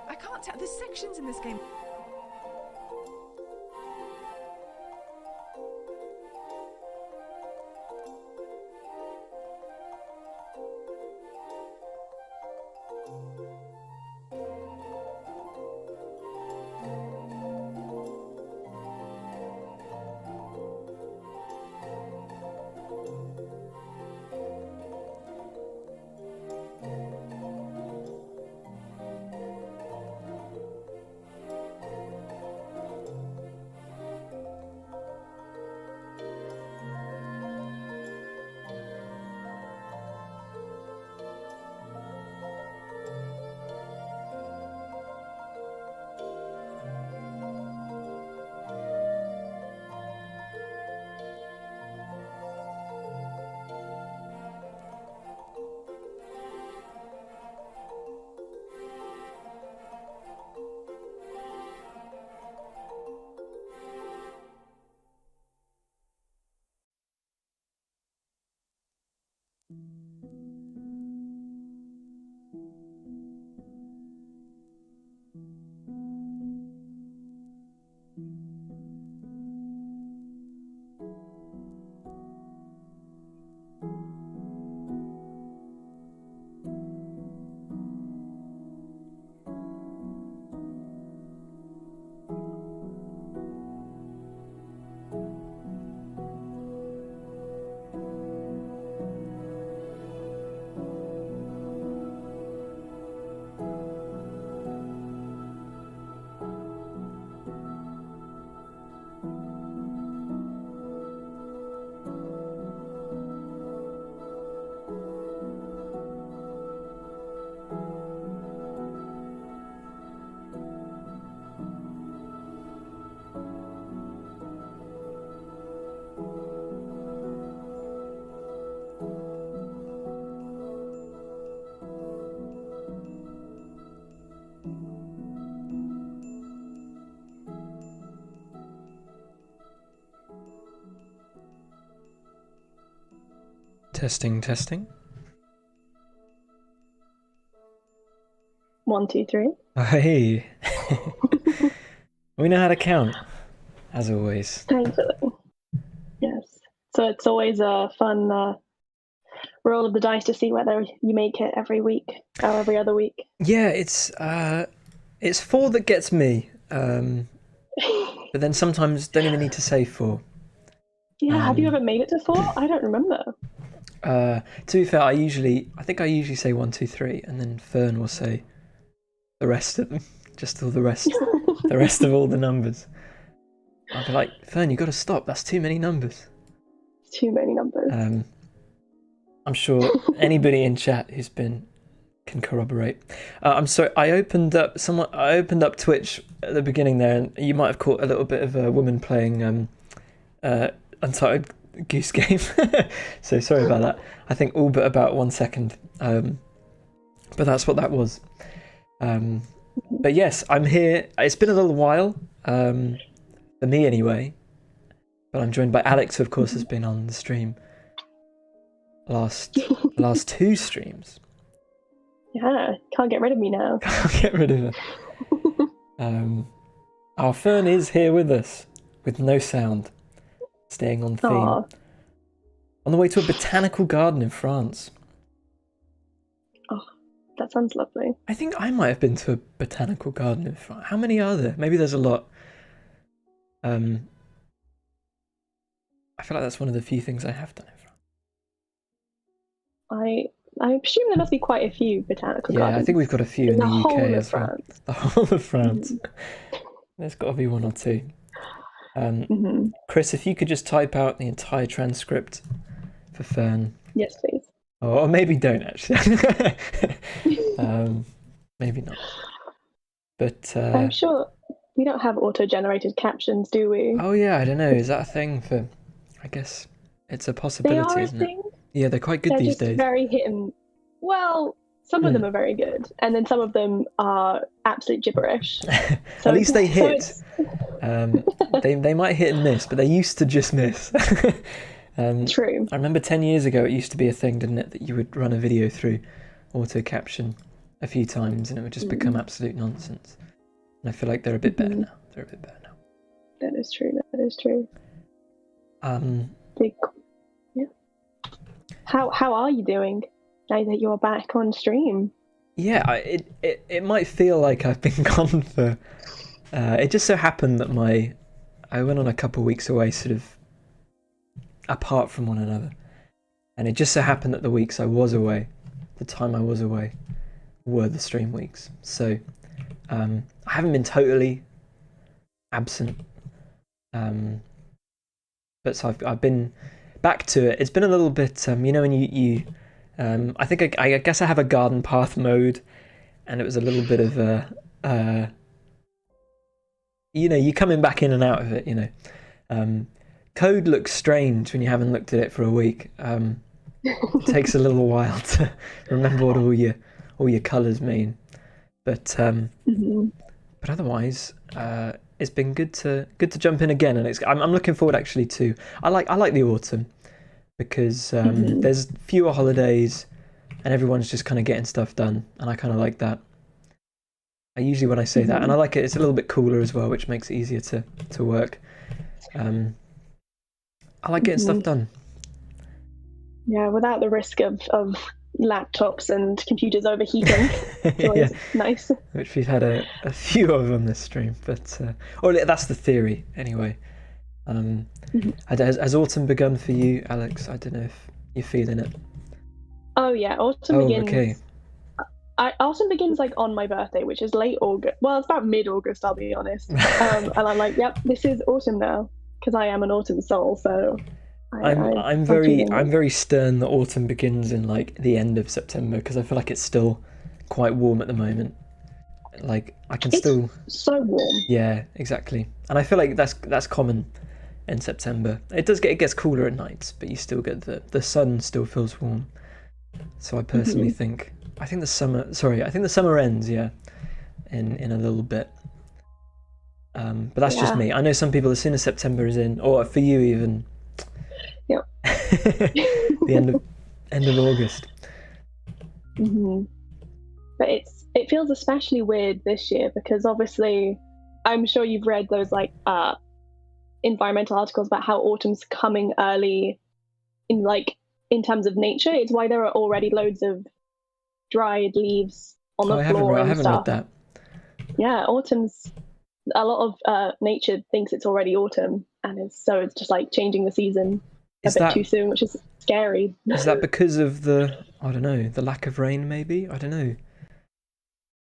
I can't tell. There's sections in this game. Testing, testing. 1, 2, 3. Hey. We know how to count, as always. Thankfully. Yes. So it's always a fun roll of the dice to see whether you make it every week or every other week. Yeah, it's 4 that gets me. But then sometimes don't even need to say 4. Yeah, have you ever made it to 4? I don't remember. To be fair, I think I usually say 1, 2, 3, and then Fern will say the rest of them. Just all the rest. The rest of all the numbers. I'll be like, Fern, you got to stop. That's too many numbers. Too many numbers. I'm sure anybody in chat who's been can corroborate. I'm sorry. I opened up Twitch at the beginning there, and you might have caught a little bit of a woman playing Untitled Goose Game. So sorry about that. I think all but about 1 second. But that's what that was. But yes, I'm here. It's been a little while, for me anyway. But I'm joined by Alex, who of course has been on the stream the last 2 streams. Yeah, can't get rid of me now. Can't get rid of her. Our Fern is here with us, with no sound, staying on theme. Aw. On the way to a botanical garden in France. That sounds lovely. I think I might have been to a botanical garden in France. How many are there? Maybe there's a lot. I feel like that's one of the few things I have done in France. I presume there must be quite a few botanical Yeah, gardens. I think we've got a few in the whole UK of as well. France. The whole of France. There's got to be 1 or 2. Chris, if you could just type out the entire transcript for Fern. Yes, please. Or maybe don't, actually. Maybe not. But I'm sure we don't have auto-generated captions, do we? oh yeah, I don't know. Is that a thing for? I guess it's a They possibility, are a isn't thing. it? Yeah, they're quite good They're these just days. very hidden. Well, some of them are very good, and then some of them are absolute gibberish. At least they hit. it's- They might hit and miss, but they used to just miss. True. I remember 10 years ago it used to be a thing, didn't it, that you would run a video through auto caption a few times and it would just become absolute nonsense. And I feel like they're a bit better now. They're a bit better now. That is true. That is true. Big. Yeah. How are you doing now that you're back on stream? Yeah, it might feel like I've been gone for. It just so happened that I went on a couple of weeks away, sort of apart from one another, and it just so happened that the weeks I was away, the time I was away, were the stream weeks. So I haven't been totally absent, but so I've been back to it. It's been a little bit, you know, when you I think I guess I have a garden path mode, and it was a little bit of a, you know, you're coming back in and out of it, you know. Code looks strange when you haven't looked at it for a week. It takes a little while to remember what all your colours mean, but otherwise, it's been good to jump in again, and I'm looking forward actually to. I like the autumn because there's fewer holidays, and everyone's just kind of getting stuff done, and I kind of like that. I usually when I say that, and I like it, it's a little bit cooler as well, which makes it easier to work. I like getting stuff done. Yeah, without the risk of laptops and computers overheating. It's always nice. Which we've had a few of on this stream, but or that's the theory anyway. Has autumn begun for you, Alex? I don't know if you're feeling it. Oh yeah, autumn begins. Okay. Autumn begins like on my birthday, which is late August. Well, it's about mid-August, I'll be honest. And I'm like, yep, this is autumn now, because I am an autumn soul. So I'm very stern that autumn begins in like the end of September, because I feel like it's still quite warm at the moment. Like it's still so warm. Yeah, exactly. And I feel like that's common in September. It gets cooler at nights, but you still get the sun still feels warm. So I personally think the summer ends, yeah, in a little bit. But that's just me. I know some people, as soon as September is in, or for you even, Yep. the end of August. But it feels especially weird this year because obviously, I'm sure you've read those like environmental articles about how autumn's coming early in terms of nature. It's why there are already loads of dried leaves on the floor I and haven't stuff. read that. Yeah, autumn's a lot of nature thinks it's already autumn, and it's just like changing the season a bit too soon, which is scary. Is that because of the lack of rain? Maybe, I don't know.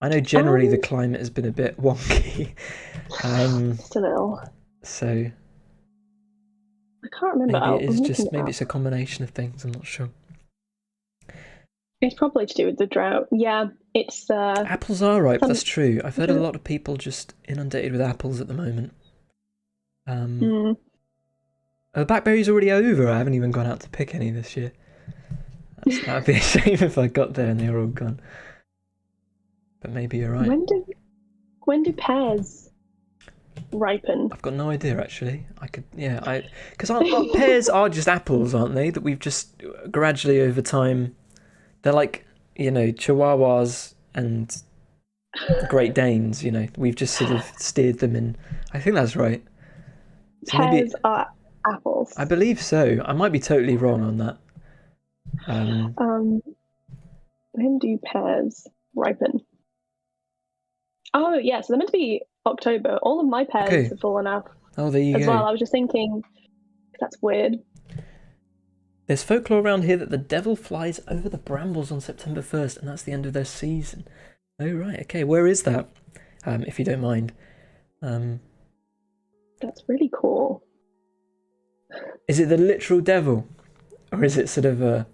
I know generally the climate has been a bit wonky. Just a little. So I can't remember. Maybe it's a combination of things. I'm not sure. It's probably to do with the drought. Yeah, it's apples are ripe. That's true. I've heard a lot of people just inundated with apples at the moment. The blackberries already over. I haven't even gone out to pick any this year. That'd be a shame if I got there and they were all gone. But maybe you're right. When do pears ripen? I've got no idea actually. Because pears are just apples, aren't they? That we've just gradually over time, they're like, Chihuahuas and Great Danes. We've just sort of steered them in. I think that's right. So Pears are apples. I believe so. I might be totally wrong on that. When do pears ripen? Oh yeah, so they're meant to be October. All of my pears have fallen out Oh, there you as go. well. I was just thinking, that's weird. There's folklore around here that the devil flies over the brambles on September 1st, and that's the end of their season. Oh, right. Okay, where is that? If you don't mind. That's really cool. Is it the literal devil? Or is it sort of a...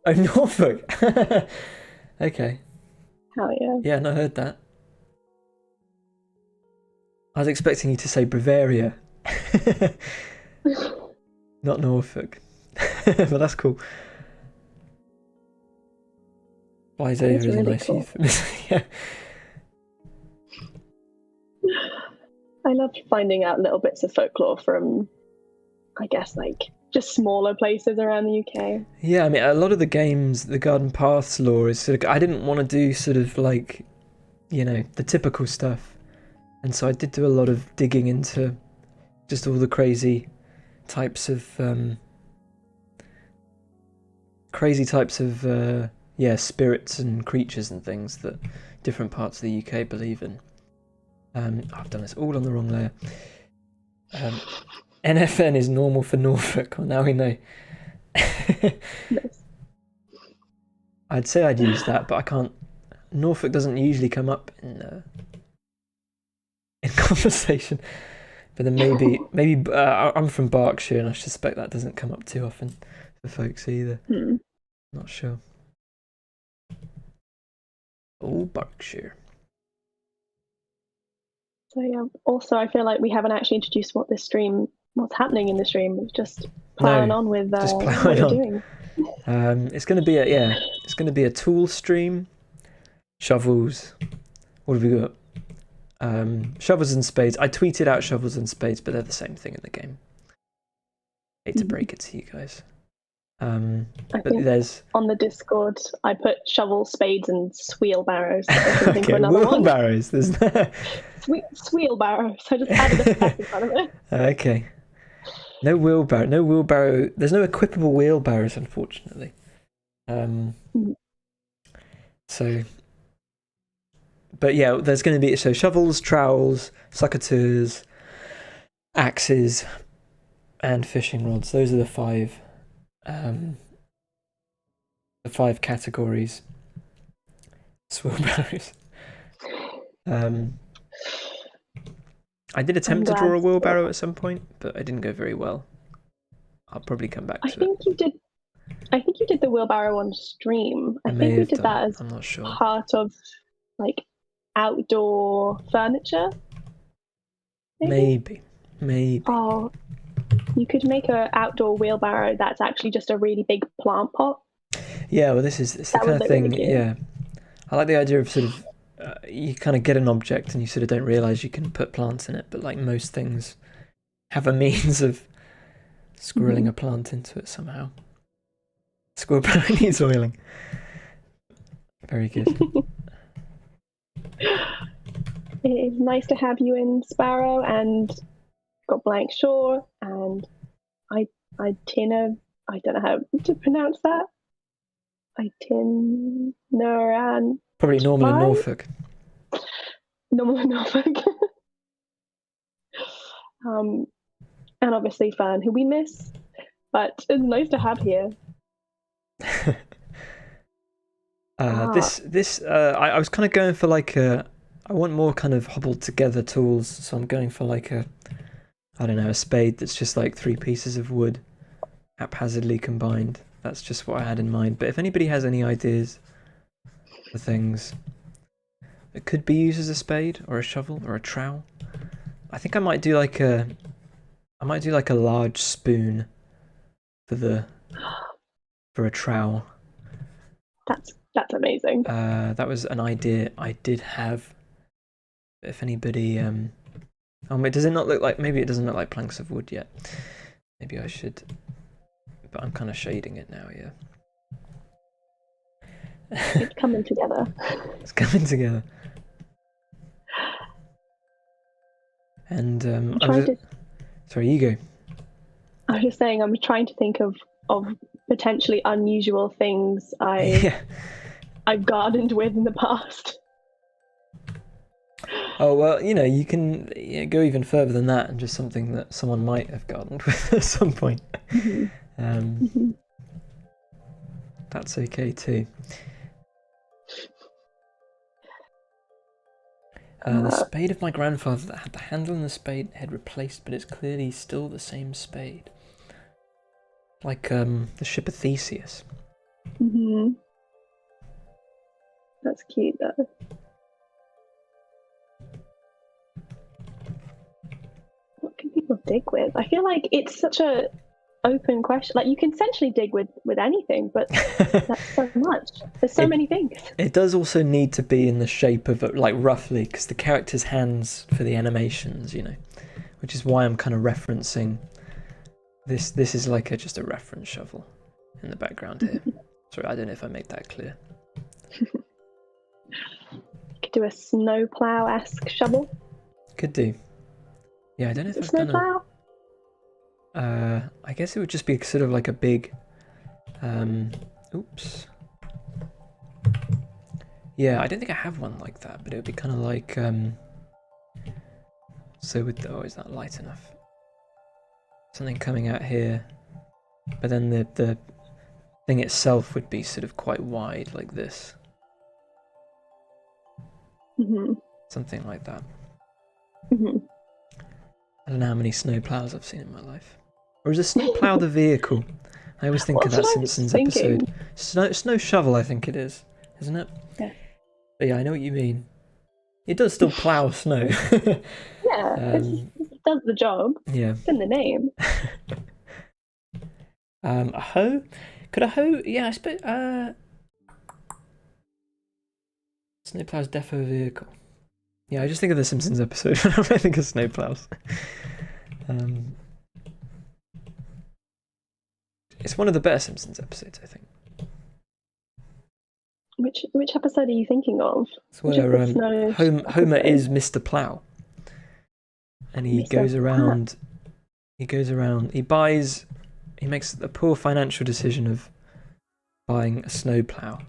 Oh, Norfolk! Okay. Hell yeah. Yeah, no, I heard that. I was expecting you to say Bavaria. Not Norfolk. But that's cool. Flies over is a really nice cool. euphemism. Yeah. I love finding out little bits of folklore from, I guess, like just smaller places around the UK. Yeah, I mean, a lot of the games, the Garden Paths lore is sort of... I didn't want to do sort of like, the typical stuff. And so I did do a lot of digging into just all the crazy types of... spirits and creatures and things that different parts of the UK believe in. I've done this all on the wrong layer. NFN is normal for Norfolk. Well, now we know. Nice. I'd say I'd use that, but I can't. Norfolk doesn't usually come up in conversation. But then maybe I'm from Berkshire, and I suspect that doesn't come up too often for folks either. Not sure. Oh, Berkshire. So yeah. Also, I feel like we haven't actually introduced what's happening in the stream. We're just plowing on with just what plowing we're on. doing. It's going to be a tool stream. Shovels. What have we got? Shovels and spades. I tweeted out shovels and spades, but they're the same thing in the game. Hate to break it to you guys. I But think there's on the Discord, I put shovels, spades, and wheelbarrows. okay, wheelbarrows. There's Wheelbarrows. I just added a step in front of it. okay. No wheelbarrow. There's no equipable wheelbarrows, unfortunately. So, but yeah, there's going to be shovels, trowels, suckers, axes, and fishing rods. Those are the five categories. Wheelbarrows. I did attempt to draw a wheelbarrow at some point, but I didn't go very well. I'll probably come back to it. I think you did the wheelbarrow on stream. I think we did that as I'm not sure. part of like outdoor furniture. Maybe. Oh, you could make an outdoor wheelbarrow that's actually just a really big plant pot. Yeah, well, it's the kind of thing. Really yeah, I like the idea of sort of you kind of get an object and you sort of don't realize you can put plants in it, but like most things have a means of squirreling a plant into it somehow. Squirrel needs oiling. Very good. It's nice to have you in, Sparrow, and got Blank Shore, and Itina. I don't know how to pronounce that. Itinaran. Probably normal in Norfolk. Normal in Norfolk. And obviously Fern, who we miss, but it's nice to have here. I was kind of going for like I want more kind of hobbled together tools, so I'm going for like a spade that's just like 3 pieces of wood haphazardly combined. That's just what I had in mind. But if anybody has any ideas for things that could be used as a spade or a shovel or a trowel, I think I might do like a large spoon for a trowel. That's amazing. That was an idea I did have If anybody, does it not look like? Maybe it doesn't look like planks of wood yet. Maybe I should, but I'm kind of shading it now. Yeah, It's coming together. it's coming together. And sorry, you go. I was just saying, I'm trying to think of potentially unusual things I've gardened with in the past. Oh well, you can go even further than that, and just something that someone might have gardened with at some point. That's okay too. The spade of my grandfather that had the handle and the spade head replaced, but it's clearly still the same spade. Like the ship of Theseus. That's cute though. What can people dig with? I feel like it's such a open question. Like, you can essentially dig with anything, but that's so much. There's so many things. It does also need to be in the shape of like roughly, because the character's hands for the animations, which is why I'm kind of referencing this. This is like just a reference shovel in the background here. Sorry, I don't know if I made that clear. Could do a snowplow-esque shovel. Could do. Yeah, I don't know if I've done snowplow. I guess it would just be sort of like a big oops. Yeah, I don't think I have one like that, but it would be kind of like so with is that light enough? Something coming out here, but then the thing itself would be sort of quite wide like this. Something like that. I don't know how many snowplows I've seen in my life. Or is a snowplow the vehicle? I always think of that Simpsons episode. Snow shovel, I think it is, isn't it? Yeah. But yeah, I know what you mean. It does still plough snow. Yeah, it does the job. Yeah. It's in the name. A hoe? Could a hoe? Yeah, I suppose. Snowplow's defo vehicle. Yeah, I just think of the Simpsons episode when I think of snowplows. It's one of the better Simpsons episodes, I think. Which episode are you thinking of? It's where Homer is Mr. Plow, and he goes around. He makes a poor financial decision of buying a snowplow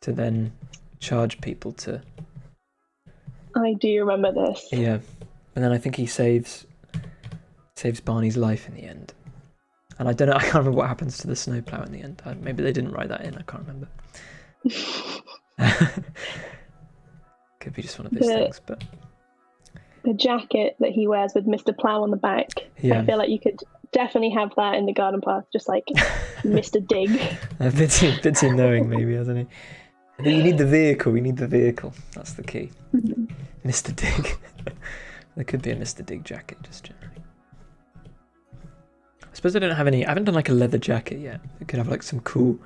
to then charge people to. I do remember this. Yeah, and then I think he saves Barney's life in the end. And I don't know. I can't remember what happens to the snowplow in the end. Maybe they didn't write that in. I can't remember. Could be just one of those things, but the jacket that he wears with Mr. Plow on the back. Yeah. I feel like you could definitely have that in the garden path, just like Mr. Dig. A bit too knowing, maybe, hasn't he? I think you need the vehicle. We need the vehicle. That's the key. Mr. Dig. There could be a Mr. Dig jacket, just generally. I suppose I don't have any. I haven't done like a leather jacket yet. We could have like some cool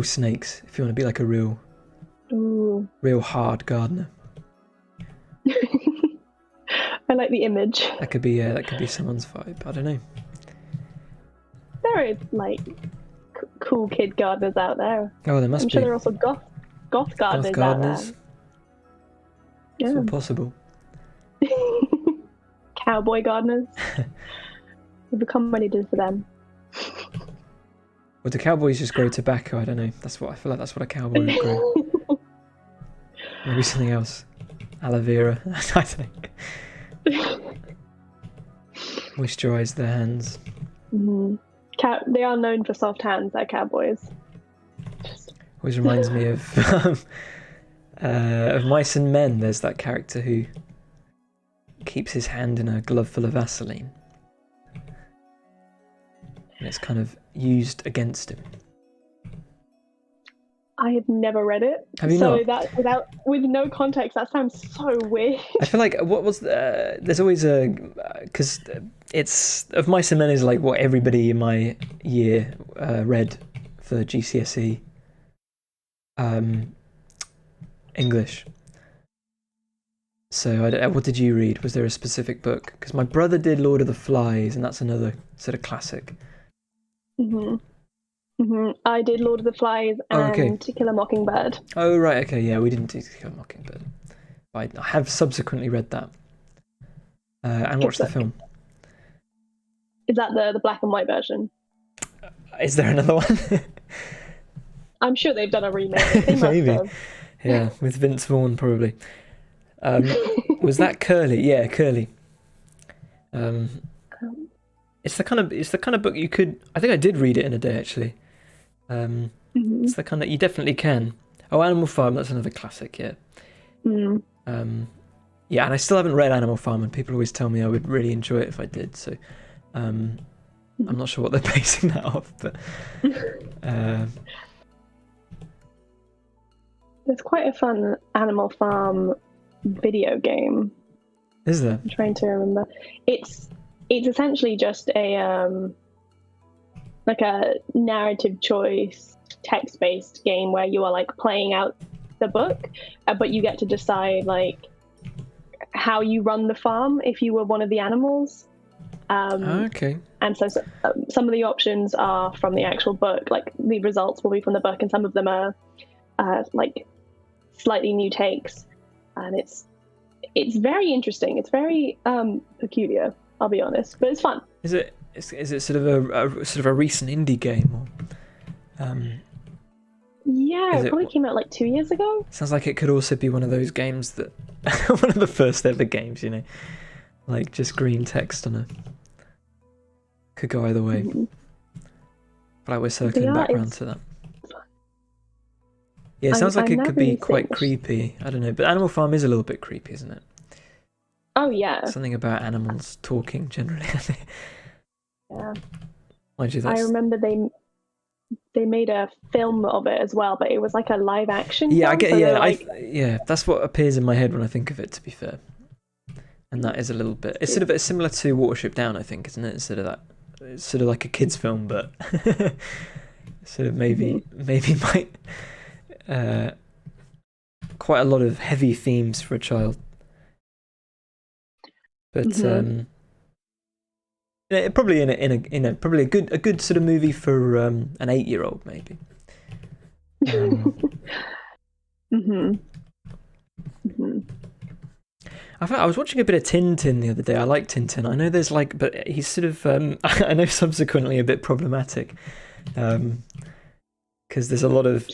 snakes if you want to be like a real hard gardener. I like the image. That could be someone's vibe. I don't know. There are like cool kid gardeners out there. Oh, there must I'm be. sure there are also goth gardeners out there. Yeah. It's all possible. Cowboy gardeners. We've become many for them. Or do cowboys just grow tobacco? I don't know. I feel like that's what a cowboy would grow. Maybe something else. Aloe vera. I don't know. Moisturise their hands. They are known for soft hands, they're cowboys. Always reminds me of Mice and Men. There's that character who keeps his hand in a glove full of Vaseline. And it's kind of used against him. I have never read it. Have you not? So with no context, that sounds so weird. I feel like there's always because it's of Mice and Men is like what everybody in my year read for GCSE English. So, what did you read? Was there a specific book? Because my brother did Lord of the Flies, and that's another sort of classic. I did Lord of the Flies Oh, and okay. To Kill a Mockingbird. Oh, right, okay, yeah, we didn't do To Kill a Mockingbird. I have subsequently read that and watched the book. film. Is that the black and white version? Is there another one? I'm sure they've done a remake. They must Maybe. have. Yeah, with Vince Vaughn probably. Was that Curly? Yeah, Curly. It's the kind of book you could. I think I did read it in a day actually. It's the kind that you definitely can. Oh, Animal Farm. That's another classic. Yeah. Yeah, and I still haven't read Animal Farm, and people always tell me I would really enjoy it if I did. So, I'm not sure what they're basing that off, but There's quite a fun Animal Farm video game. is there? I'm trying to remember. It's essentially just a like a narrative choice text-based game where you are like playing out the book, but you get to decide like how you run the farm if you were one of the animals. Okay. And so some of the options are from the actual book, like the results will be from the book, and some of them are like slightly new takes, and it's very interesting. It's very peculiar, I'll be honest, but it's fun. Is it sort of a recent indie game? Or, Yeah, Is it it- probably came out like 2 years ago. sounds like it could also be one of those games that one of the first ever games, you know, like just green text on a. Could go either way. But like we're circling Yeah, back around it's- to that. Yeah, it sounds like I'm it not could be really quite finished. creepy. I don't know, but Animal Farm is a little bit creepy, isn't it? Oh yeah, Something about animals talking generally. yeah. Mind you, I that's remember they made a film of it as well, but it was like a live action. yeah, I film, get so yeah, they're like, yeah. That's what appears in my head when I think of it. To be fair, and that is a little bit. It's sort of similar to Watership Down, I think, isn't it? Instead of that, it's sort of like a kids' film, but sort of maybe might quite a lot of heavy themes for a child. But yeah, probably in a probably a good sort of movie for an 8-year-old maybe. I was watching a bit of Tintin the other day. I like Tintin. I know there's like, but he's sort of I know subsequently a bit problematic, because there's a lot of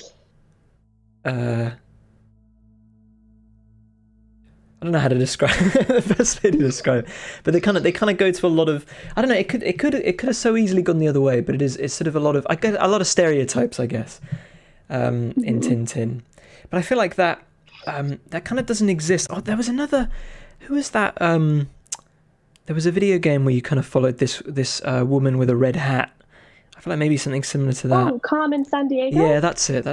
I don't know how to describe the best way to describe it, but they kind of go to a lot of, I don't know, it could have so easily gone the other way, but it's sort of a lot of, I get a lot of stereotypes, I guess, in Tintin, but I feel like that that kind of doesn't exist. Oh, there was another, who was that? There was a video game where you kind of followed this woman with a red hat. I feel like maybe something similar to that. oh, Carmen Sandiego. Yeah, that's it.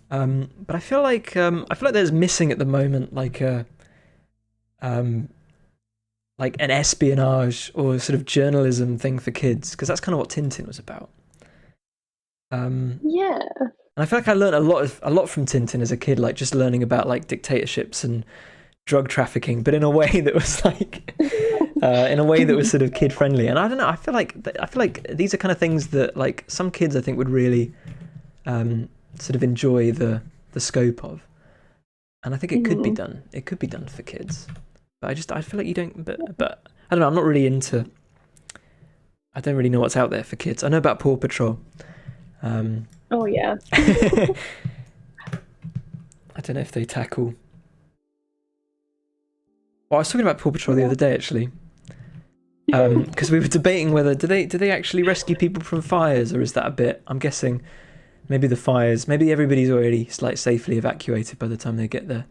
But I feel like there's missing at the moment like an espionage or sort of journalism thing for kids, because that's kind of what Tintin was about. Yeah. And I feel like I learned a lot from Tintin as a kid, like just learning about like dictatorships and drug trafficking, but in a way that was like sort of kid friendly. And I don't know, I feel like these are kind of things that like some kids I think would really sort of enjoy the scope of. And I think it could be done. It could be done for kids. But I feel like you don't, but I don't know, I'm not really into, I don't really know what's out there for kids. I know about Paw Patrol. Oh yeah. I don't know if they tackle. Well, I was talking about Paw Patrol the other day actually, because we were debating whether do they actually rescue people from fires, or is that a bit? I'm guessing maybe the fires. Maybe everybody's already like safely evacuated by the time they get there.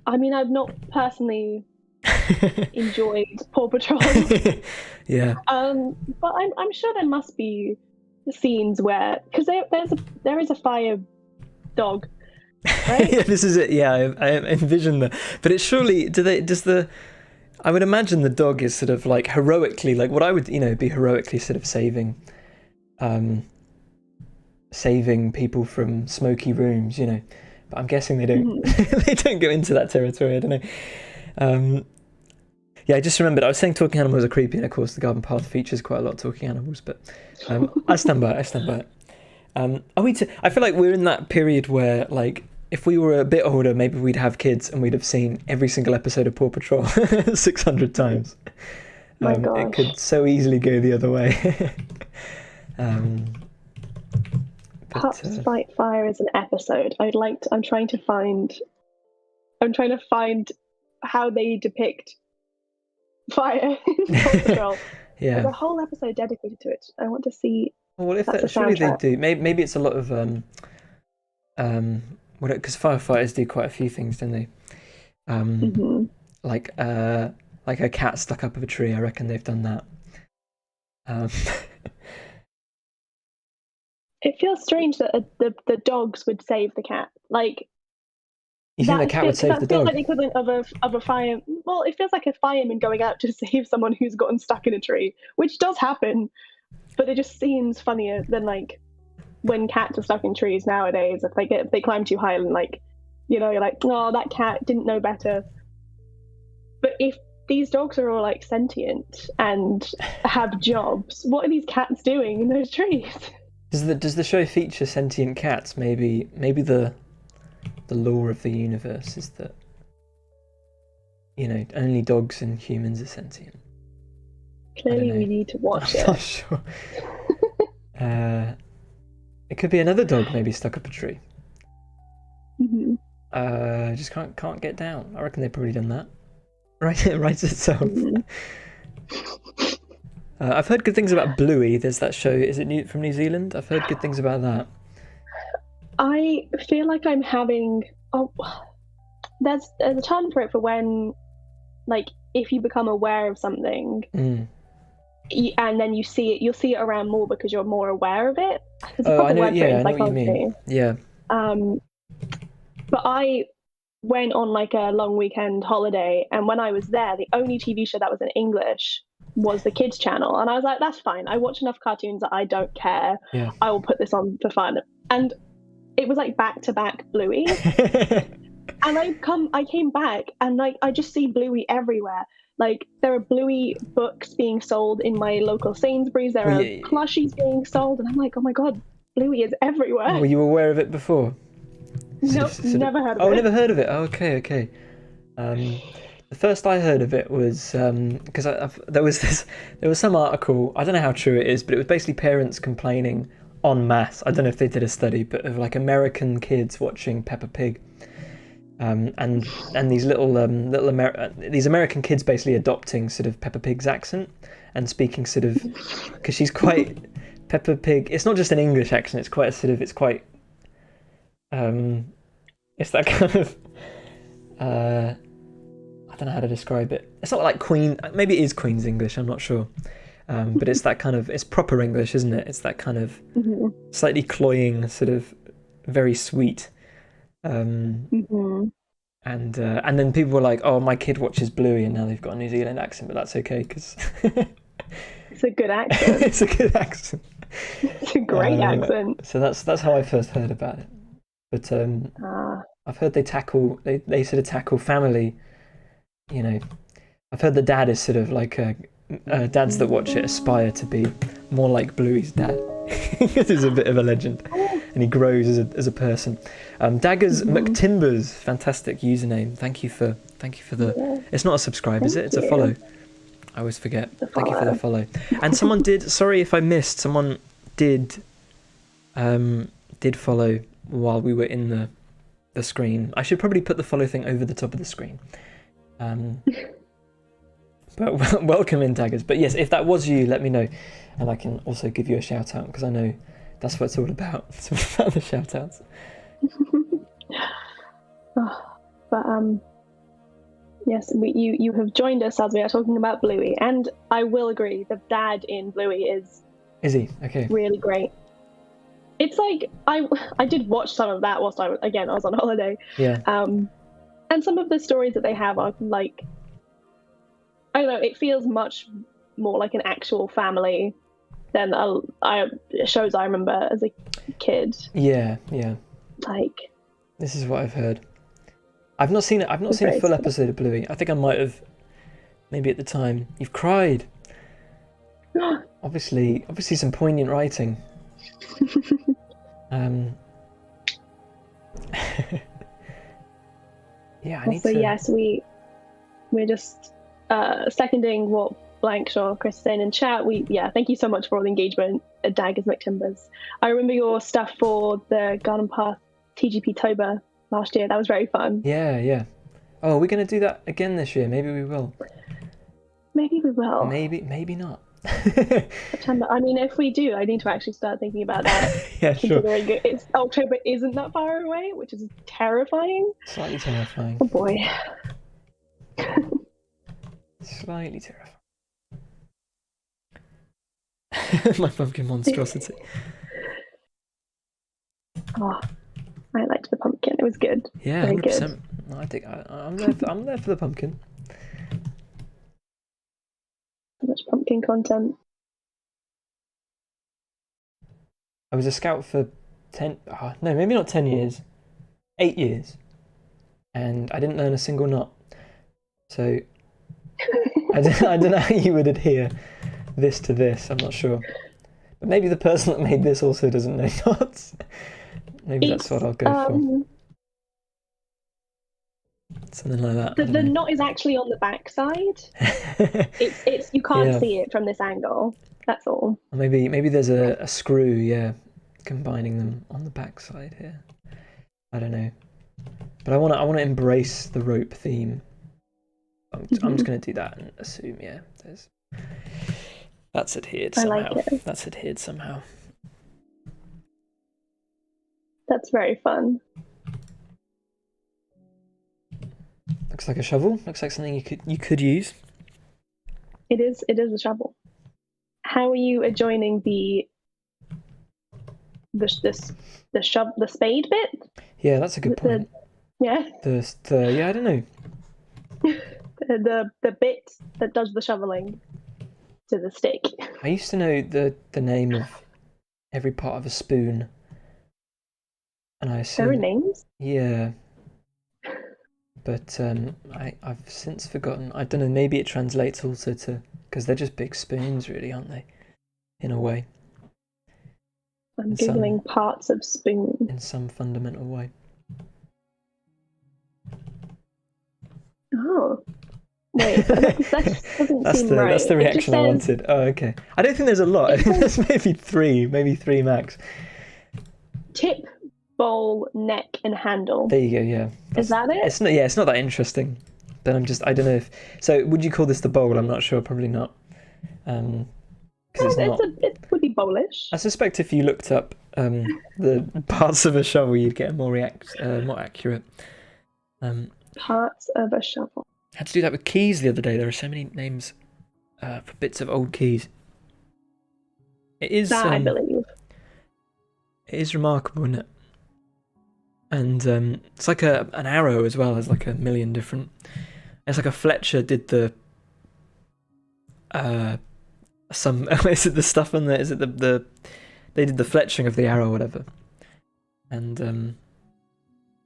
I mean, I've not personally enjoyed Paw Patrol. Yeah. But I'm sure there must be scenes where, because there is a fire dog, right? Yeah, this is it. Yeah, I envision that. But it's surely I would imagine the dog is sort of like heroically, like what I would, be heroically sort of saving people from smoky rooms, but I'm guessing they don't. They don't go into that territory. I don't know. Yeah, I just remembered. I was saying talking animals are creepy, and of course, the Garden Path features quite a lot of talking animals. But I stand by it. I stand by it. I feel like we're in that period where, like, if we were a bit older, maybe we'd have kids and we'd have seen every single episode of Paw Patrol 600 times. My It gosh. could so easily go the other way. Pups Fight Fire is an episode. I'm trying to find how they depict fire in Paw Patrol. Yeah. There's a whole episode dedicated to it. I want to see. Well, if That's the surely they soundtrack. do. Maybe it's a lot of because firefighters do quite a few things, don't they? Like a cat stuck up a tree. I reckon they've done that. It feels strange that the dogs would save the cat. Like, You think the that cat would feels- save that the feels dog? like the equivalent of a fire. Well, it feels like a fireman going out to save someone who's gotten stuck in a tree, which does happen, but it just seems funnier than like when cats are stuck in trees nowadays. If they climb too high and like, you're like, oh, that cat didn't know better. But if these dogs are all like sentient and have jobs, what are these cats doing in those trees? Does the show feature sentient cats? Maybe the law of the universe is that only dogs and humans are sentient. Clearly, know. we need to watch I'm it. not sure. It could be another dog maybe stuck up a tree. hmm Just can't get down. I reckon they've probably done that. Right, it writes itself. Mhm. I've heard good things about Bluey. There's that show. Is it from New Zealand? I've heard good things about that. I feel like I'm having. Oh, there's a term for it for when, like, if you become aware of something and then you see it, you'll see it around more because you're more aware of it. There's a Oh, proper I know. word for it Yeah, in I know what you psychology. mean. Yeah. But I went on like a long weekend holiday, and when I was there, the only TV show that was in English was the kids channel, and I was like, that's fine. I watch enough cartoons that I don't care. Yeah. I will put this on for fun. And it was like back to back Bluey. And I came back and like I just see Bluey everywhere. Like there are Bluey books being sold in my local Sainsbury's. There are Yeah. plushies being sold, and I'm like, oh my god, Bluey is everywhere. Were you aware of it before? Nope, never heard of Oh, it. never heard of it. Oh, okay. The first I heard of it was because there was some article. I don't know how true it is, but it was basically parents complaining en masse. I don't know if they did a study, but of like American kids watching Peppa Pig, and these these American kids basically adopting sort of Peppa Pig's accent and speaking sort of because she's quite Peppa Pig. It's not just an English accent. It's quite it's that kind of I don't know how to describe it. It's not like Queen. Maybe it is Queen's English. I'm not sure. But it's that kind of. It's proper English, isn't it? It's that kind of slightly cloying, sort of very sweet. And then people were like, "Oh, my kid watches Bluey, and now they've got a New Zealand accent, but that's okay because It's a good accent. it's a good accent." It's a great accent. So that's how I first heard about it. But I've heard they sort of tackle family. I've heard the dad is sort of like dads that watch it aspire to be more like Bluey's dad. He's a bit of a legend, and he grows as a person. Daggers McTimbers, fantastic username. Thank you for the. It's not a subscribe, is it? It's a follow. I always forget. Thank you for the follow. And someone did. Sorry if I missed. Someone did follow while we were in the screen. I should probably put the follow thing over the top of the screen. But welcome in, Daggers. But yes, if that was you, let me know, and I can also give you a shout out because I know that's what it's all about. It's all about the shout outs. But yes, you have joined us as we are talking about Bluey, and I will agree, the dad in Bluey is he? Okay. really great. It's like I did watch some of that whilst I was on holiday. Yeah. And some of the stories that they have are like, I don't know, it feels much more like an actual family than shows I remember as a kid. Yeah. Like, This is what I've heard. I've not seen it. I've not seen a very full sweet. episode of Bluey. I think I might have, maybe at the time. You've cried. Obviously some poignant writing. Yeah, I need Also, to. yes, we're just seconding what Blankshaw Chris is saying in chat. Thank you so much for all the engagement at Daggers McTimbers. I remember your stuff for the Garden Path TGP Toba last year. That was very fun. Yeah. Oh, are we going to do that again this year? Maybe we will. Maybe we will. Maybe not. September. I mean, if we do, I need to actually start thinking about that. Yeah, sure. Considering October isn't that far away, which is terrifying. Slightly terrifying. Oh boy. Slightly terrifying. My pumpkin monstrosity. Oh, I liked the pumpkin. It was good. Yeah, Very 100%. I think I'm there for the pumpkin. So much pumpkin content. I was a scout for 10. No, maybe not 10 years. 8 years. And I didn't learn a single knot. So I don't know how you would adhere this to this. I'm not sure. But maybe the person that made this also doesn't know knots. Maybe that's what I'll go for. Something like that. The knot is actually on the back side. It's you can't see it from this angle. That's all. Or maybe there's a screw, yeah, combining them on the back side here. I don't know. But I want to embrace the rope theme. I'm just going to do that and assume, yeah, that's adhered somehow. I like it. That's adhered somehow. That's very fun. Looks like a shovel. Looks like something you could use. It is a shovel. How are you adjoining the spade bit? Yeah, that's a good point. Yeah. I don't know. The bit that does the shoveling to the stick. I used to know the name of every part of a spoon, and I assume There are names. Yeah, but I've since forgotten. I don't know. Maybe it translates also to because they're just big spoons, really, aren't they? In a way. I'm googling parts of spoon. In some fundamental way. Oh. Wait, that doesn't seem right. That's the reaction I wanted. Oh, okay. I don't think there's a lot. I think there's maybe three max. Tip, bowl, neck, and handle. There you go. Yeah. Is that it? It's not. Yeah, it's not that interesting. But I don't know if. So, would you call this the bowl? I'm not sure. Probably not. Because it would be bowlish. I suspect if you looked up the parts of a shovel, you'd get a more accurate. Parts of a shovel. I had to do that with keys the other day. There are so many names for bits of old keys. It is. That I believe. It is remarkable, isn't it? And it's like an arrow as well. There's like a million different. It's like a Fletcher did the. Is it the stuff on there? Is it the they did the fletching of the arrow or whatever, and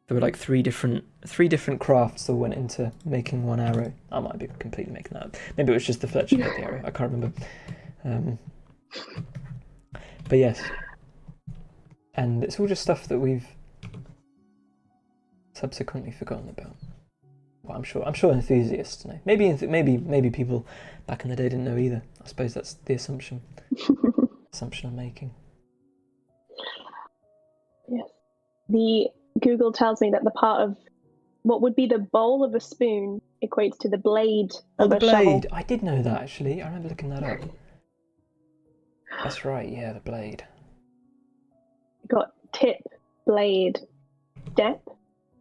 there were like three different crafts that went into making one arrow. I might be completely making that up. Maybe it was just the fletching of the arrow. I can't remember. But yes, and it's all just stuff that we've subsequently forgotten about. Well, I'm sure enthusiasts know. Maybe people back in the day didn't know either. I suppose that's the assumption I'm making. Yes. The Google tells me that the part of what would be the bowl of a spoon equates to the blade of a shovel. I did know that actually. I remember looking that up. That's right. Yeah, the blade. Got tip, blade, depth,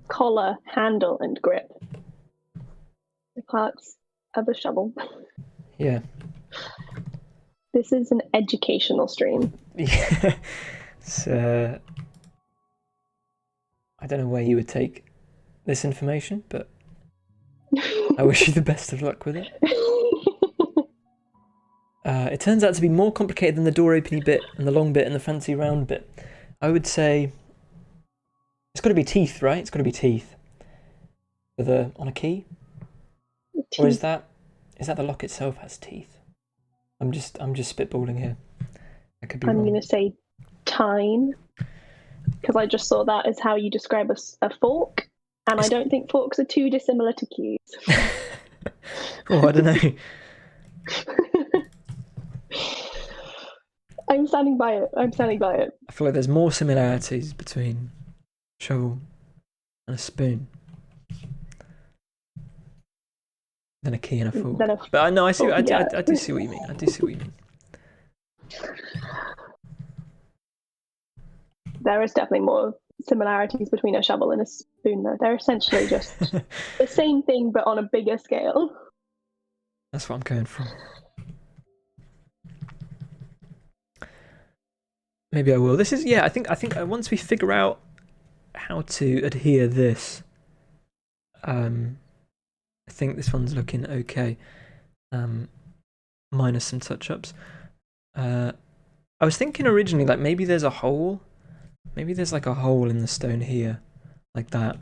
collar, handle, and grip. The parts of a shovel. Yeah. This is an educational stream. Yeah. It's, I don't know where you would take this information, but I wish you the best of luck with it. It turns out to be more complicated than the door opening bit and the long bit and the fancy round bit. I would say It's got to be teeth, right? It's got to be teeth. With on a key, or is that the lock itself has teeth? I'm just spitballing here. I could be I'm wrong. going to say tine, because I just saw that as how you describe a fork, and I don't think forks are too dissimilar to keys. Oh, I don't know. I'm standing by it. I feel like there's more similarities between shovel and a spoon than a key and a fork. But I know I see. I do see what you mean. I do see what you mean. There is definitely more similarities between a shovel and a spoon, though. They're essentially just the same thing, but on a bigger scale. That's what I'm going for. Maybe I will. This is I think once we figure out how to adhere this, I think this one's looking okay. Minus some touch-ups. I was thinking originally like maybe there's a hole. Maybe there's like a hole in the stone here, like that.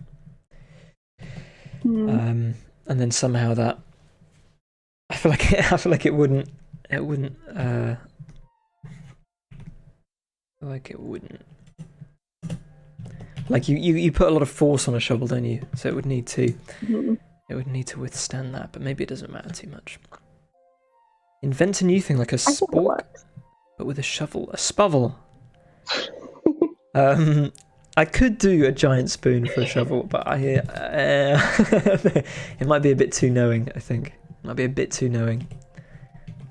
And then somehow that. I feel like it wouldn't. Like you put a lot of force on a shovel, don't you? So it would need to. It would need to withstand that, but maybe it doesn't matter too much. Invent a new thing like a spork, but with a shovel, a spovel. I could do a giant spoon for a shovel, but it might be a bit too knowing. I think it might be a bit too knowing.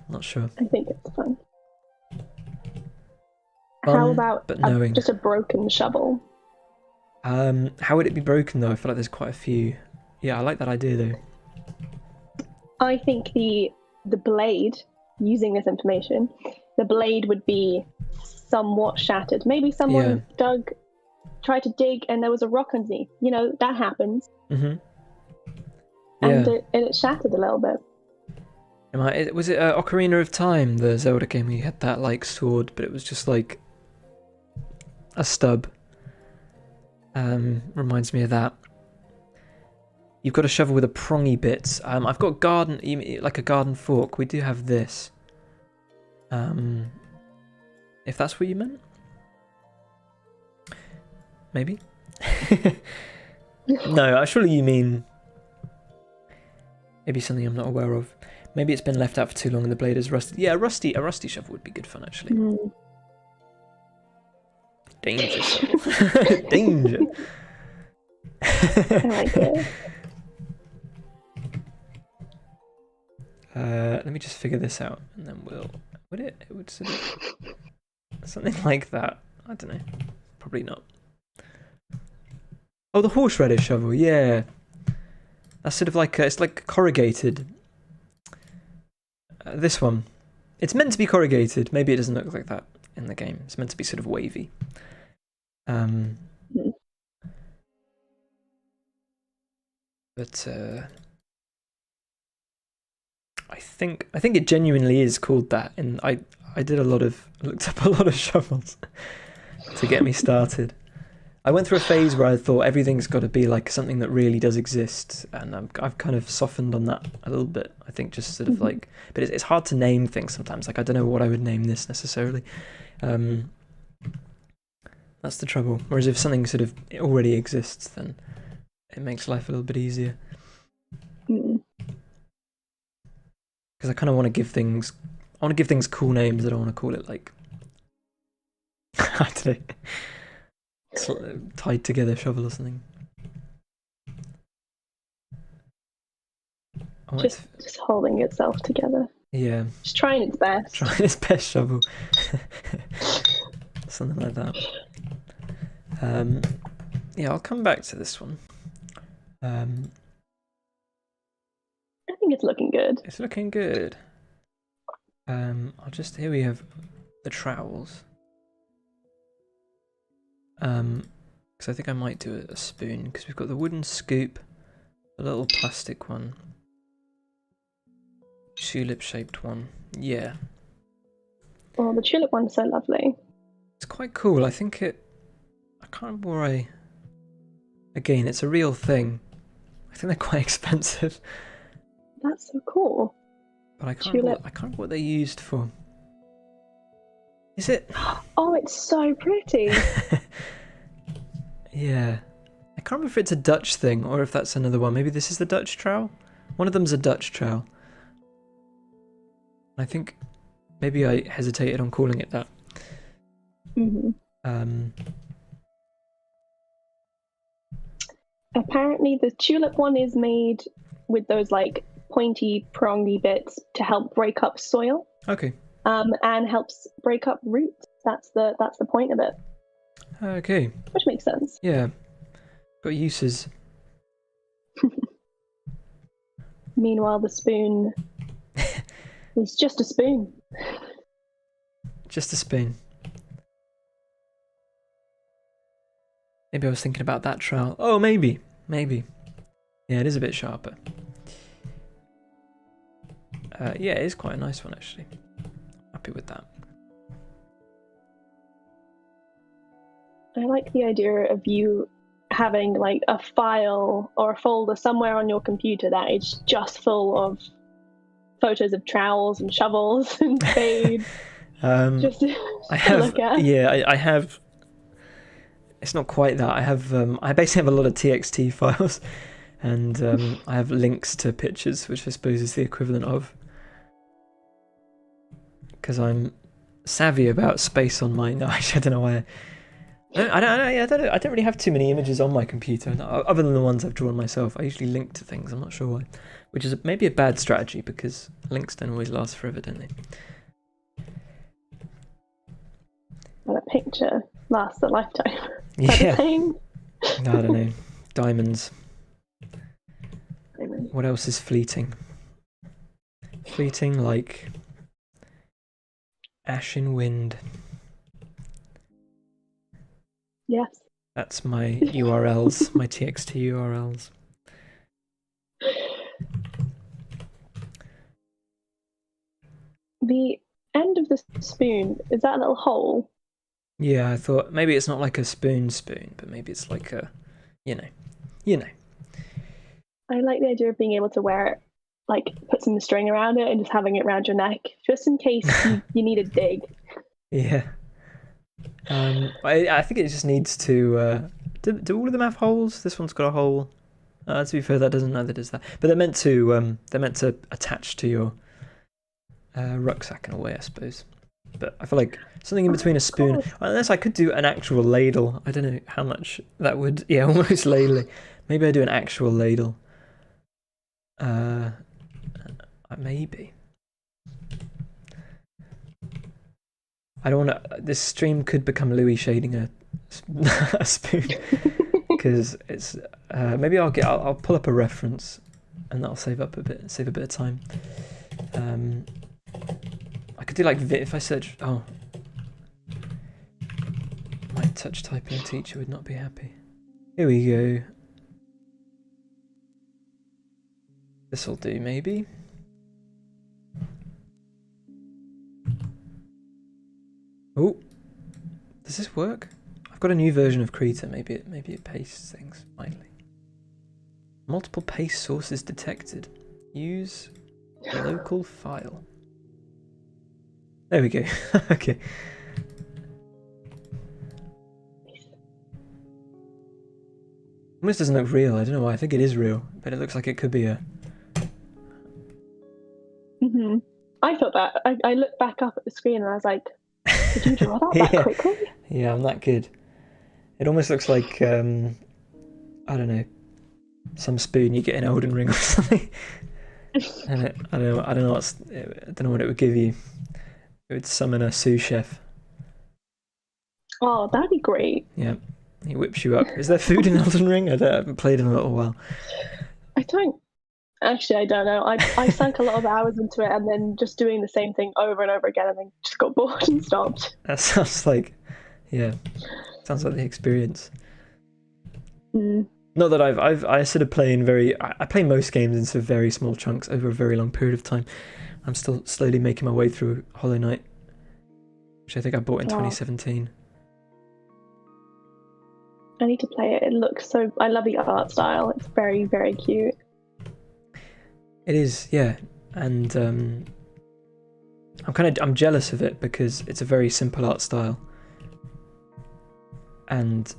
Not sure. I think it's fun. How about just a broken shovel? How would it be broken though? I feel like there's quite a few. Yeah, I like that idea though. I think the blade, using this information, the blade would be somewhat shattered. Maybe someone tried to dig and there was a rock underneath. You know, that happens. Mm-hmm. And it shattered a little bit. Was it Ocarina of Time, the Zelda game where you had that like sword, but it was just like a stub? Reminds me of that. You've got a shovel with a prongy bit. I've got like a garden fork. We do have this. If that's what you meant, maybe. No, surely you mean maybe something I'm not aware of. Maybe it's been left out for too long and the blade is rusted. Yeah, a rusty shovel would be good fun actually. Danger shovel. Danger. I like it. Let me just figure this out, and then it would sort of something like that. I don't know. Probably not. Oh, the horseradish shovel. Yeah, that's sort of like it's like corrugated. This one, it's meant to be corrugated. Maybe it doesn't look like that in the game. It's meant to be sort of wavy. But I think it genuinely is called that, and I looked up a lot of shovels to get me started. I went through a phase where I thought everything's got to be like something that really does exist, and I've kind of softened on that a little bit. I think just sort of like, but it's hard to name things sometimes. Like I don't know what I would name this necessarily. That's the trouble. Whereas if something sort of already exists, then it makes life a little bit easier. Because I kind of want to give things cool names. I don't want to call it like I don't know, sort of tied together shovel or something. Just holding itself together. Yeah. Just trying its best. Trying its best shovel. Something like that. Yeah, I'll come back to this one. I think it's looking good. It's looking good. Here we have the trowels. Because I think I might do a spoon, because we've got the wooden scoop, the little plastic one, tulip shaped one. Yeah. Oh, the tulip one's so lovely. It's quite cool. I can't remember where Again, it's a real thing. I think they're quite expensive, That's so cool. but I can't Tulip. remember, I can't remember what they're used for. Is it? Oh, it's so pretty. Yeah. I can't remember if it's a Dutch thing or if that's another one. Maybe this is the Dutch trowel? One of them's a Dutch trowel. I think maybe I hesitated on calling it that. hmm Um, Apparently, the tulip one is made with those like pointy, prongy bits to help break up soil, okay. and helps break up roots. That's the point of it, Okay. which makes sense. Yeah. Got uses. Meanwhile, the spoon is just a spoon. Just a spoon. Maybe I was thinking about that trowel. Oh, maybe. Maybe. Yeah, it is a bit sharper. Yeah, it is quite a nice one, actually. Happy with that. I like the idea of you having like a file or a folder somewhere on your computer that is just full of photos of trowels and shovels and spades. Just to I have, look at. yeah, I have. It's not quite that. I have. I basically have a lot of TXT files, and I have links to pictures, which I suppose is the equivalent of. Because I'm savvy about space on my. No, actually, I don't know why. I don't really have too many images on my computer, other than the ones I've drawn myself. I usually link to things. I'm not sure why, which is maybe a bad strategy because links don't always last forever, don't they? Well, a picture lasts a lifetime. Yeah. Thing. I don't know. Diamonds. Anyway. What else is fleeting? Fleeting like ash in wind. Yes. That's my URLs, my TXT URLs. The end of the spoon, is that a little hole? Yeah, I thought maybe it's not like a spoon, but maybe it's like a, you know. I like the idea of being able to wear it, like put some string around it and just having it around your neck, just in case you need a dig. Yeah. I think it just needs to. Do all of them have holes? This one's got a hole. To be fair, that doesn't. Neither does that. But they're meant to attach to your rucksack in a way, I suppose. But I feel like something in between a spoon. Unless I could do an actual ladle. I don't know how much that would. Yeah, almost ladling. Maybe I do an actual ladle. Maybe. I don't want to. This stream could become Louis shading a spoon because it's. Maybe I'll pull up a reference, and that'll save a bit of time. I could do like if I search. Oh, my touch typing teacher would not be happy. Here we go. This'll do maybe. Oh, does this work? I've got a new version of Krita. Maybe it pastes things finally. Multiple paste sources detected. Use local file. There we go. Okay. Almost doesn't look real. I don't know why. I think it is real, but it looks like it could be a. Mm-hmm. I thought that. I looked back up at the screen and I was like, did you draw that quickly? Yeah, I'm that good. It almost looks like I don't know, some spoon you get in Elden Ring or something. And I don't know what it would give you. It would summon a sous chef. Oh, that'd be great. Yeah, he whips you up. Is there food in Elden Ring? I haven't played in a little while. I don't know. I sank a lot of hours into it and then just doing the same thing over and over again and then just got bored and stopped. That sounds like the experience. Not that I sort of play in I play most games in sort of very small chunks over a very long period of time. I'm still slowly making my way through Hollow Knight, which I think I bought in 2017. I need to play it. It looks so. I love the art style. It's very, very cute. It is, yeah, and I'm jealous of it because it's a very simple art style, and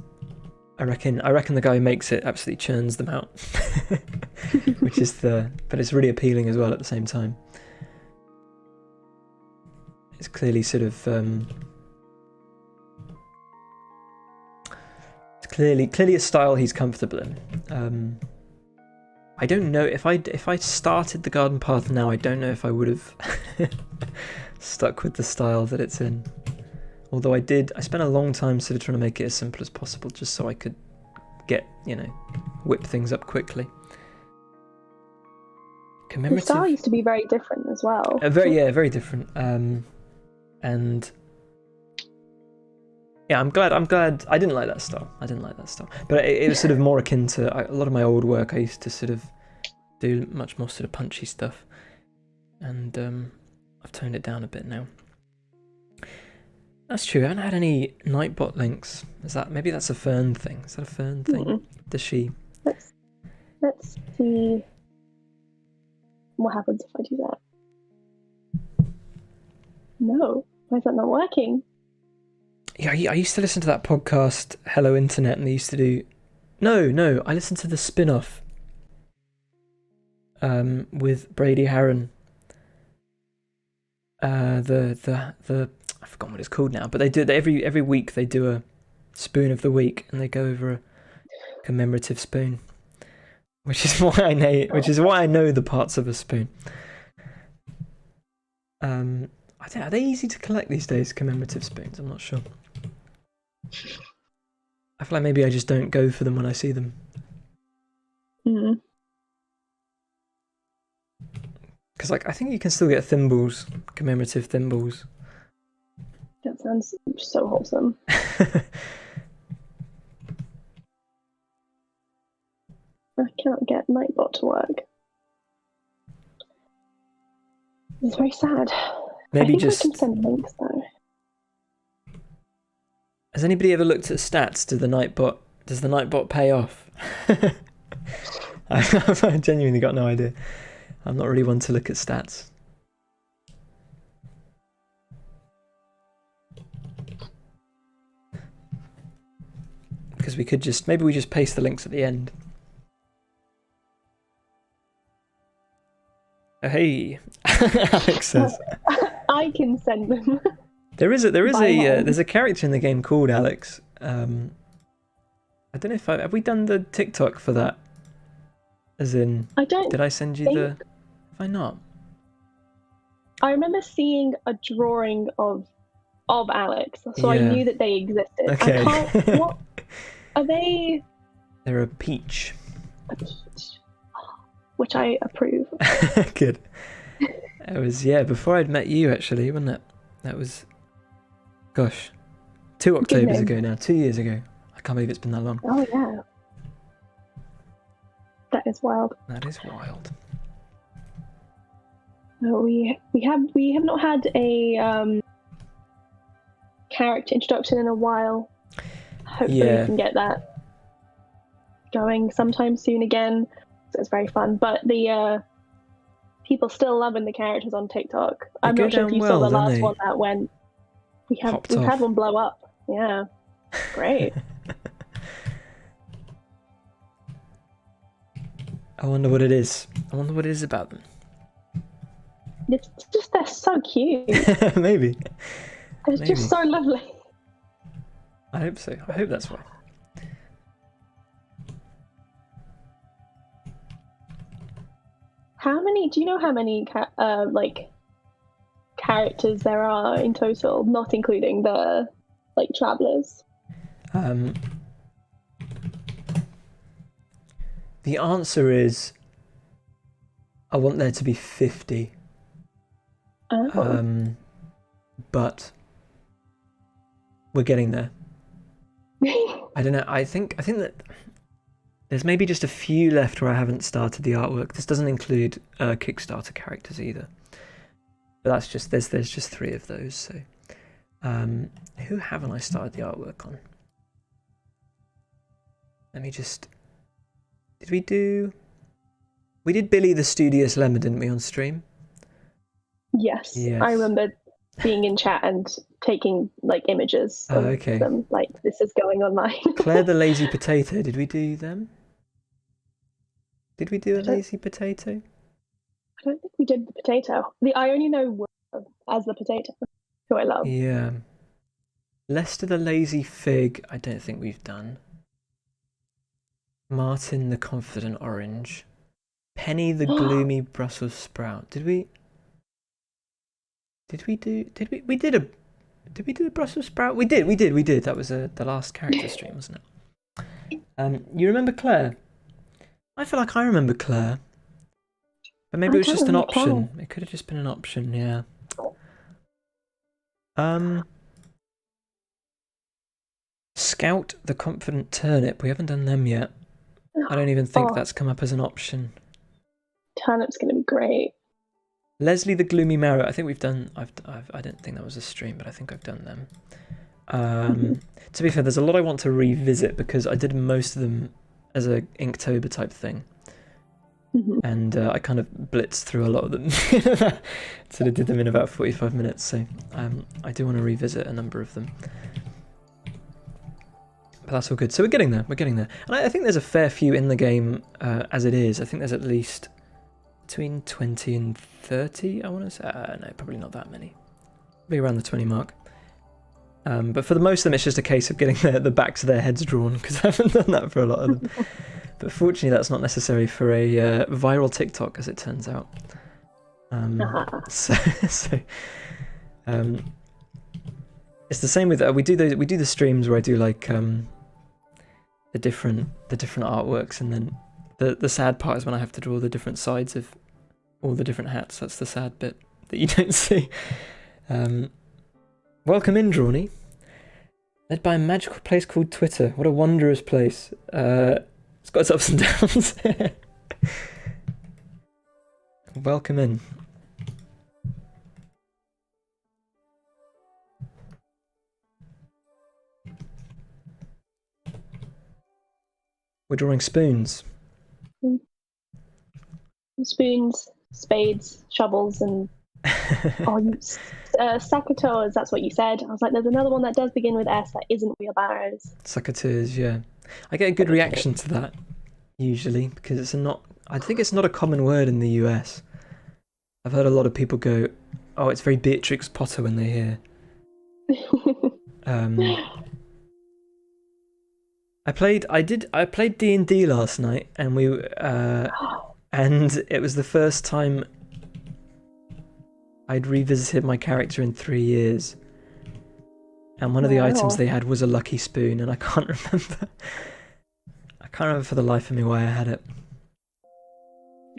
I reckon the guy who makes it absolutely churns them out, but it's really appealing as well at the same time. It's clearly sort of it's clearly a style he's comfortable in. I don't know if I started the garden path now. I don't know if I would have stuck with the style that it's in. Although I spent a long time sort of trying to make it as simple as possible, just so I could get, whip things up quickly. The Commemorative. style used to be very different as well. Very different. And yeah, I'm glad. I didn't like that style. But it was sort of more akin to a lot of my old work. I used to sort of do much more sort of punchy stuff, and I've toned it down a bit now. That's true. I haven't had any Nightbot links. Maybe that's a Fern thing? Is that a Fern thing? Mm-mm. Does she? Let's see what happens if I do that. No, why is that not working? Yeah, I used to listen to that podcast, Hello Internet, and they used to do... No, I listened to the spin-off with Brady Haran. I've forgotten what it's called now, but they do every week. They do a spoon of the week, and they go over a commemorative spoon, which is why I know the parts of a spoon. I don't know, are they easy to collect these days, commemorative spoons? I'm not sure. I feel like maybe I just don't go for them when I see them. Mm. Because I think you can still get thimbles, commemorative thimbles. That sounds so wholesome. I can't get Nightbot to work. It's very sad. Maybe I just... can send links though. Has anybody ever looked at stats? Does the Nightbot pay off? I've genuinely got no idea. I'm not really one to look at stats. Because maybe we just paste the links at the end. Oh, hey, Alex says. I can send them. There's a character in the game called Alex. I don't know if have we done the TikTok for that? As in, did I send you the? Have I not? I remember seeing a drawing of Alex, so Yeah. I knew that they existed. Okay. What are they? They're a peach. A peach, which I approve. Good. It was before I'd met you actually, wasn't it? That was, gosh, 2 Octobers name. ago now, 2 years ago. I can't believe it's been that long. Oh yeah, that is wild. That is wild. No, we have not had a character introduction in a while. Hopefully we can get that going sometime soon again. So it's very fun. But the people still loving the characters on TikTok. I'm go not sure if down you saw well, the don't last they? one that went. We've Popped had off. one blow up. Yeah, great. I wonder what it is. I wonder what it is about them. It's just they're so cute. Maybe. It's Maybe. just so lovely. I hope so. I hope that's why. Do you know how many characters there are in total, not including the travelers? The answer is I want there to be 50. Oh. But we're getting there. I don't know. I think that there's maybe just a few left where I haven't started the artwork. This doesn't include Kickstarter characters either. But that's just there's just 3 of those. So, who haven't I started the artwork on? Let me just. Did we do? We did Billy the Studious Lemon, didn't we, on stream? Yes, Yes. I remember being in chat and taking like images of okay. them, like this is going online. Claire the Lazy Potato. Did we do them? Did we do a lazy potato? I don't think we did the potato. I only know Will as the potato, who I love. Yeah. Lester the Lazy Fig. I don't think we've done. Martin the Confident Orange. Penny the Gloomy Brussels Sprout. Did we do a Brussels Sprout? We did. That was the last character stream, wasn't it? You remember Claire? I feel like I remember Claire. But maybe it was just an option. Claire. It could have just been an option, yeah. Scout the Confident Turnip. We haven't done them yet. I don't even think that's come up as an option. Turnip's going to be great. Leslie the Gloomy Marrow. I think we've done. I don't think that was a stream, but I think I've done them. To be fair, there's a lot I want to revisit because I did most of them as a Inktober type thing, and I kind of blitzed through a lot of them. So I did them in about 45 minutes. So I do want to revisit a number of them. But that's all good. So we're getting there. And I think there's a fair few in the game as it is. I think there's at least between 20 and 30, I want to say. No, probably not that many. Be around the 20 mark. But for the most of them, it's just a case of getting the backs of their heads drawn, because I haven't done that for a lot of them. But fortunately, that's not necessary for a viral TikTok, as it turns out. So it's the same with we do the streams where I do like the different artworks, and then the sad part is when I have to draw the different sides of all the different hats. That's the sad bit that you don't see. Welcome in, Drawny. Led by a magical place called Twitter. What a wondrous place. It's got its ups and downs. Welcome in. We're drawing spoons. Spoons, spades, shovels, and secateurs, that's what you said. I was like, there's another one that does begin with S that isn't wheelbarrows. Secateurs, yeah. I get a good reaction to that, usually, because I think it's not a common word in the US. I've heard a lot of people go, oh, it's very Beatrix Potter when they hear. I played D&D last night, and and it was the first time I'd revisited my character in 3 years. And one of the items they had was a lucky spoon, and I can't remember. I can't remember for the life of me why I had it.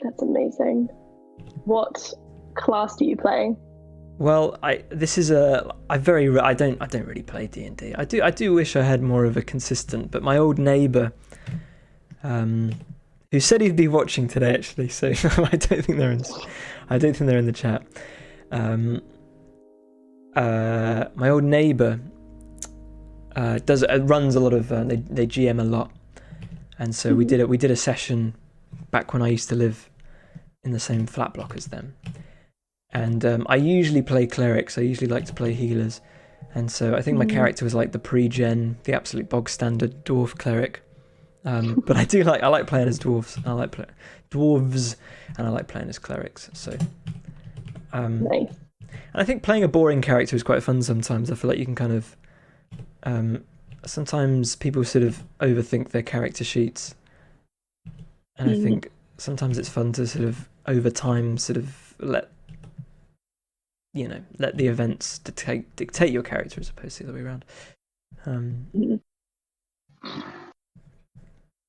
That's amazing. What class do you play? Well, I don't really play D&D. I do wish I had more of a consistent, but my old neighbour, who said he'd be watching today actually, so I don't think they're in the chat. My old neighbour runs a lot of they GM a lot, and so we did a session back when I used to live in the same flat block as them. And I usually play clerics. I usually like to play healers, and so I think my character was like the pre-gen, the absolute bog standard dwarf cleric. But I like playing as dwarves. I like dwarves, and I like playing as clerics. So, Nice. and I think playing a boring character is quite fun sometimes. I feel like you can kind of sometimes people sort of overthink their character sheets, and I think sometimes it's fun to sort of over time sort of let the events dictate your character as opposed to the other way around.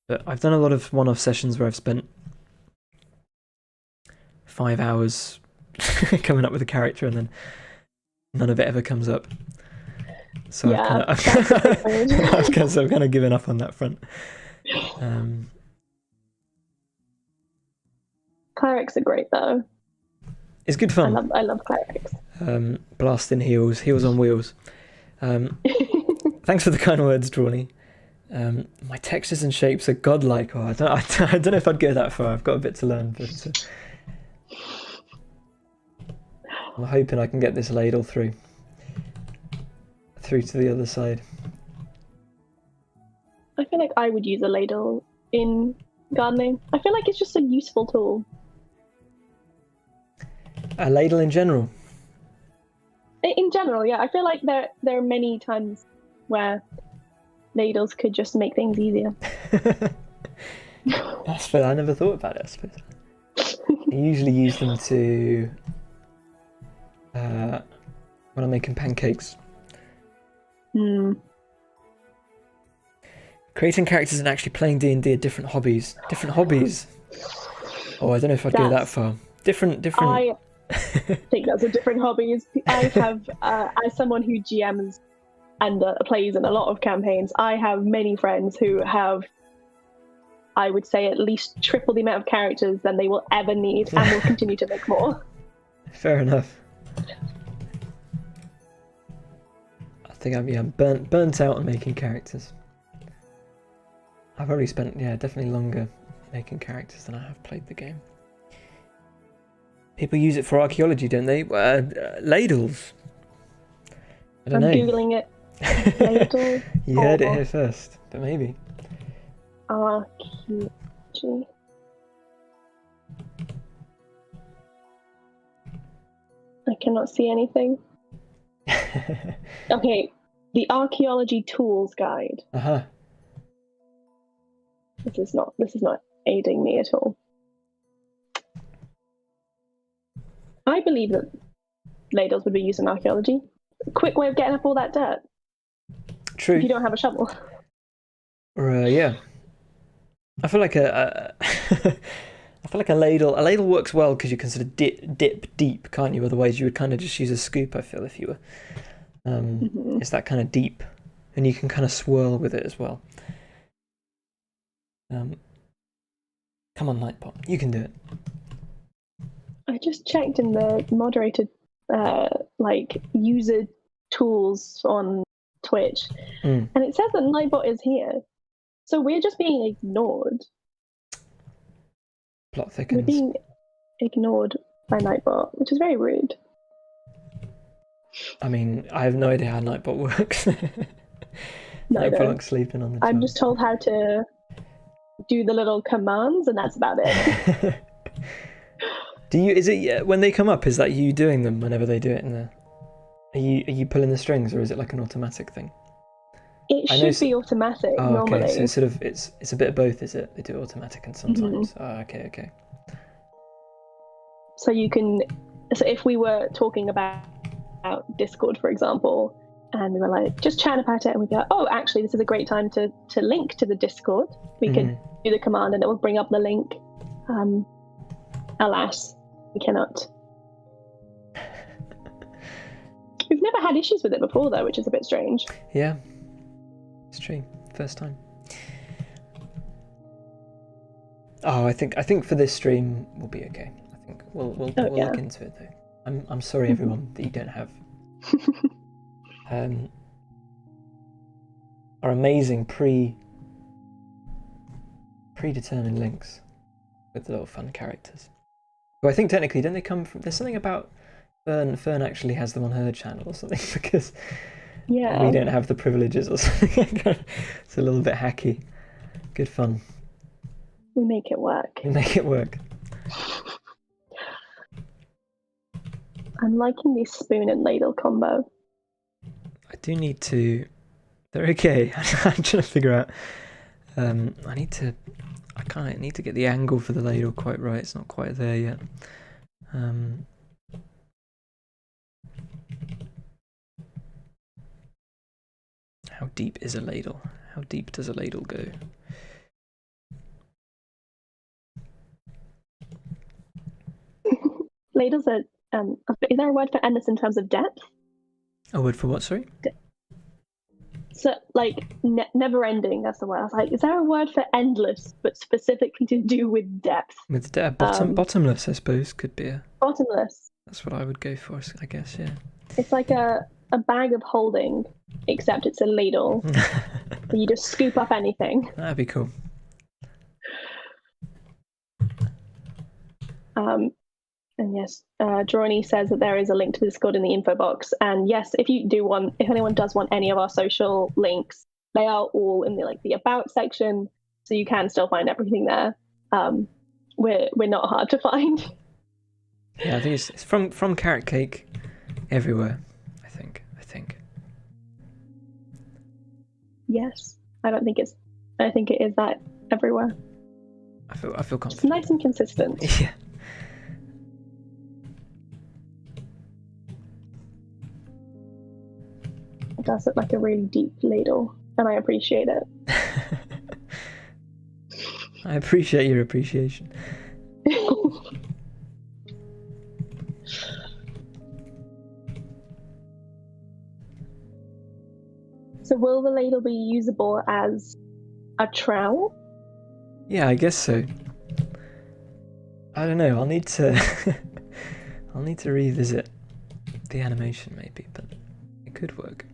But I've done a lot of one-off sessions where I've spent 5 hours coming up with a character, and then none of it ever comes up. So Yeah, I've kind of given up on that front. Clerics are great though. It's good fun. I love clerics. Blasting heals on wheels. Thanks for the kind words, Drawny. My textures and shapes are godlike. Oh, I don't know if I'd go that far. I've got a bit to learn, but I'm hoping I can get this ladle through to the other side. I feel like I would use a ladle in gardening. I feel like it's just a useful tool. A ladle in general. In general, yeah. I feel like there are many times where ladles could just make things easier. That's fair. I never thought about it, I suppose. I usually use them to when I'm making pancakes. Creating characters and actually playing D&D are different hobbies. Different hobbies. Oh, I don't know if I'd go that far. Different. I think that's a different hobby. I have, as someone who GMs and plays in a lot of campaigns, I have many friends who have, I would say, at least triple the amount of characters than they will ever need, and will continue to make more. Fair enough. I think I'm burnt out on making characters. I've already spent, definitely longer making characters than I have played the game. People use it for archaeology, don't they? Ladles. I don't know. I'm googling it. Ladle. You heard it here first, but maybe. Archaeology. I cannot see anything. Okay, the Archaeology Tools Guide. Uh-huh. This is not aiding me at all. I believe that ladles would be used in archaeology. Quick way of getting up all that dirt. True. If you don't have a shovel. Or yeah. I feel like a ladle works well because you can sort of dip deep, can't you? Otherwise you would kind of just use a scoop, I feel, if you were. It's that kind of deep, and you can kind of swirl with it as well. Come on, Nightbot, you can do it. I just checked in the moderated user tools on Twitch, and it says that Nightbot is here. So we're just being ignored. Plot thickens. We're being ignored by Nightbot, which is very rude. I mean, I have no idea how Nightbot works. Nightbot's sleeping on the job. I'm just told how to do the little commands, and that's about it. Is it when they come up? Is that you doing them whenever they do it in there? Are you pulling the strings, or is it like an automatic thing? It should be automatic normally. So it's sort of it's a bit of both, is it? They do it automatic and sometimes. Oh, okay. So if we were talking about Discord, for example, and we were like just chatting about it, and we'd be like, oh, actually, this is a great time to link to the Discord. We could do the command, and it will bring up the link. Alas, we cannot. We've never had issues with it before, though, which is a bit strange. Yeah, it's true. First time. Oh, I think for this stream we'll be okay. I think we'll look into it though. I'm sorry everyone that you don't have our amazing predetermined links with the little fun characters. Who I think technically don't they come from? There's something about Fern actually has them on her channel or something because we don't have the privileges or something. It's a little bit hacky. Good fun. We make it work. I'm liking the spoon and ladle combo. I do need to. They're okay. I'm trying to figure out. I need to get the angle for the ladle quite right. It's not quite there yet. How deep is a ladle? How deep does a ladle go? Ladles are. Is there a word for endless in terms of depth? A word for what? Sorry. So, never ending. That's the word. I was like, is there a word for endless, but specifically to do with depth? With depth, bottomless, I suppose, could be a. Bottomless. That's what I would go for, I guess. Yeah. It's like a a bag of holding, except it's a ladle. You just scoop up anything. That'd be cool. And yes, Drawny says that there is a link to the Discord in the info box. And yes, if anyone does want any of our social links, they are all in the about section, so you can still find everything there. We're not hard to find. Yeah, I think it's from Carrot Cake everywhere. I think. Yes, I think it is that everywhere. I feel It's confident. nice and consistent. Yeah. It does look like a really deep ladle, and I appreciate it. I appreciate your appreciation. So will the ladle be usable as a trowel? Yeah, I guess so. I don't know. I'll need to revisit the animation maybe, but it could work.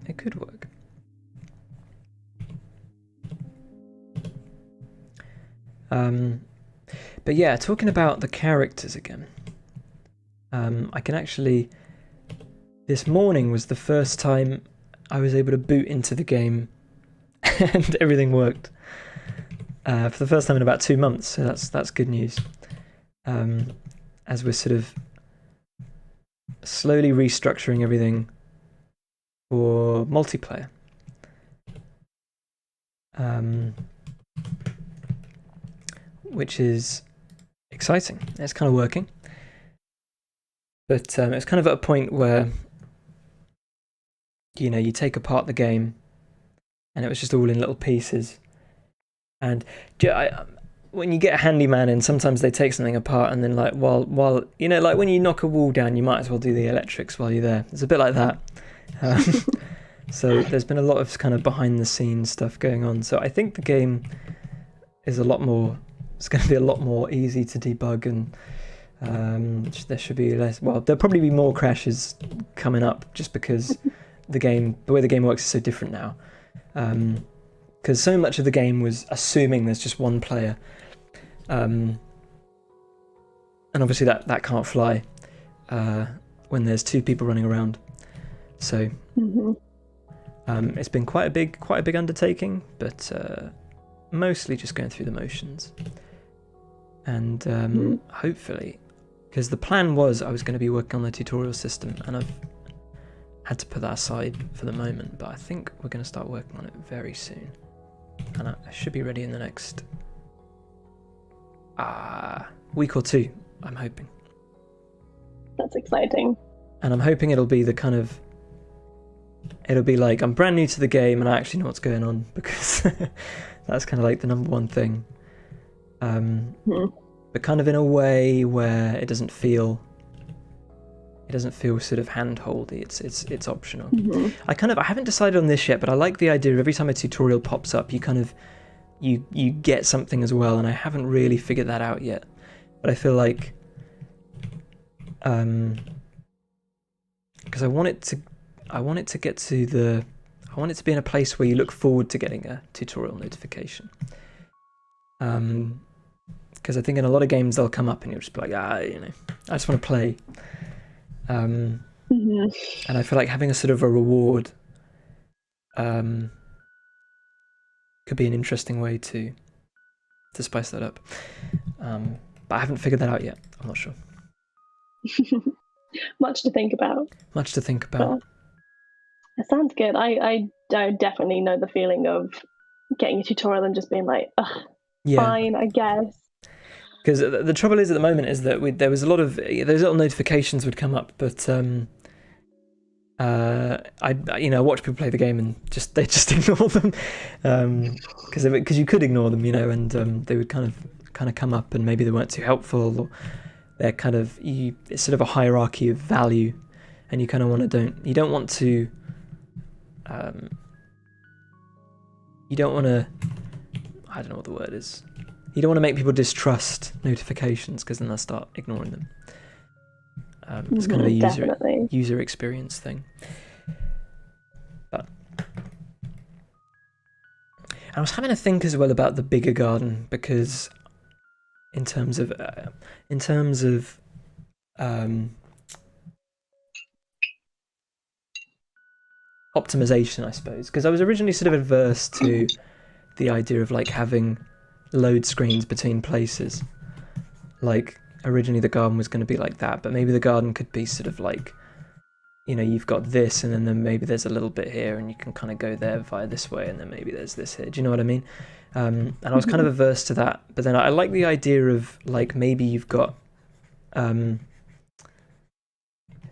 But yeah, talking about the characters again. I can actually. This morning was the first time I was able to boot into the game, and everything worked. For the first time in about 2 months, so that's good news. As we're sort of slowly restructuring everything for multiplayer. Which is exciting. It's kind of working. But it's kind of at a point where, you take apart the game and it was just all in little pieces. And when you get a handyman in, sometimes they take something apart and then while when you knock a wall down, you might as well do the electrics while you're there. It's a bit like that. So there's been a lot of kind of behind the scenes stuff going on. So I think the game is it's going to be a lot more easy to debug, and there should be less. Well, there'll probably be more crashes coming up just because the way the game works is so different now. Because so much of the game was assuming there's just one player, and obviously that can't fly when there's two people running around. So it's been quite a big undertaking, but mostly just going through the motions. And hopefully, because the plan was I was going to be working on the tutorial system, and I've had to put that aside for the moment, but I think we're going to start working on it very soon. And I should be ready in the next week or two, I'm hoping. That's exciting. And I'm hoping it'll be like I'm brand new to the game and I actually know what's going on, because that's kind of like the number one thing. But kind of in a way where it doesn't feel sort of hand-holdy. It's optional. I haven't decided on this yet, but I like the idea of every time a tutorial pops up, you get something as well, and I haven't really figured that out yet. But I feel like because I want it to be in a place where you look forward to getting a tutorial notification. Because I think in a lot of games they'll come up and you'll just be like, I just want to play. And I feel like having a sort of a reward could be an interesting way to spice that up. But I haven't figured that out yet. I'm not sure. Much to think about. Well, that sounds good. I definitely know the feeling of getting a tutorial and just being like, fine, I guess. Because the trouble is at the moment is that there was a lot of those little notifications would come up, but I watch people play the game and they just ignore them, because you could ignore them, and they would kind of come up and maybe they weren't too helpful, or they're it's sort of a hierarchy of value, and you kind of you don't want to I don't know what the word is. You don't want to make people distrust notifications, because then they'll start ignoring them. It's kind of a user experience thing. I was having to think as well about the bigger garden, because in terms of optimization, I suppose, because I was originally sort of adverse to the idea of like having load screens between places. Like originally the garden was going to be like that, but maybe the garden could be sort of like, you know, you've got this, and then maybe there's a little bit here, and you can kind of go there via this way, and then maybe there's this here. Do you know what I mean? And I was kind of averse to that, but then I like the idea of like maybe you've got,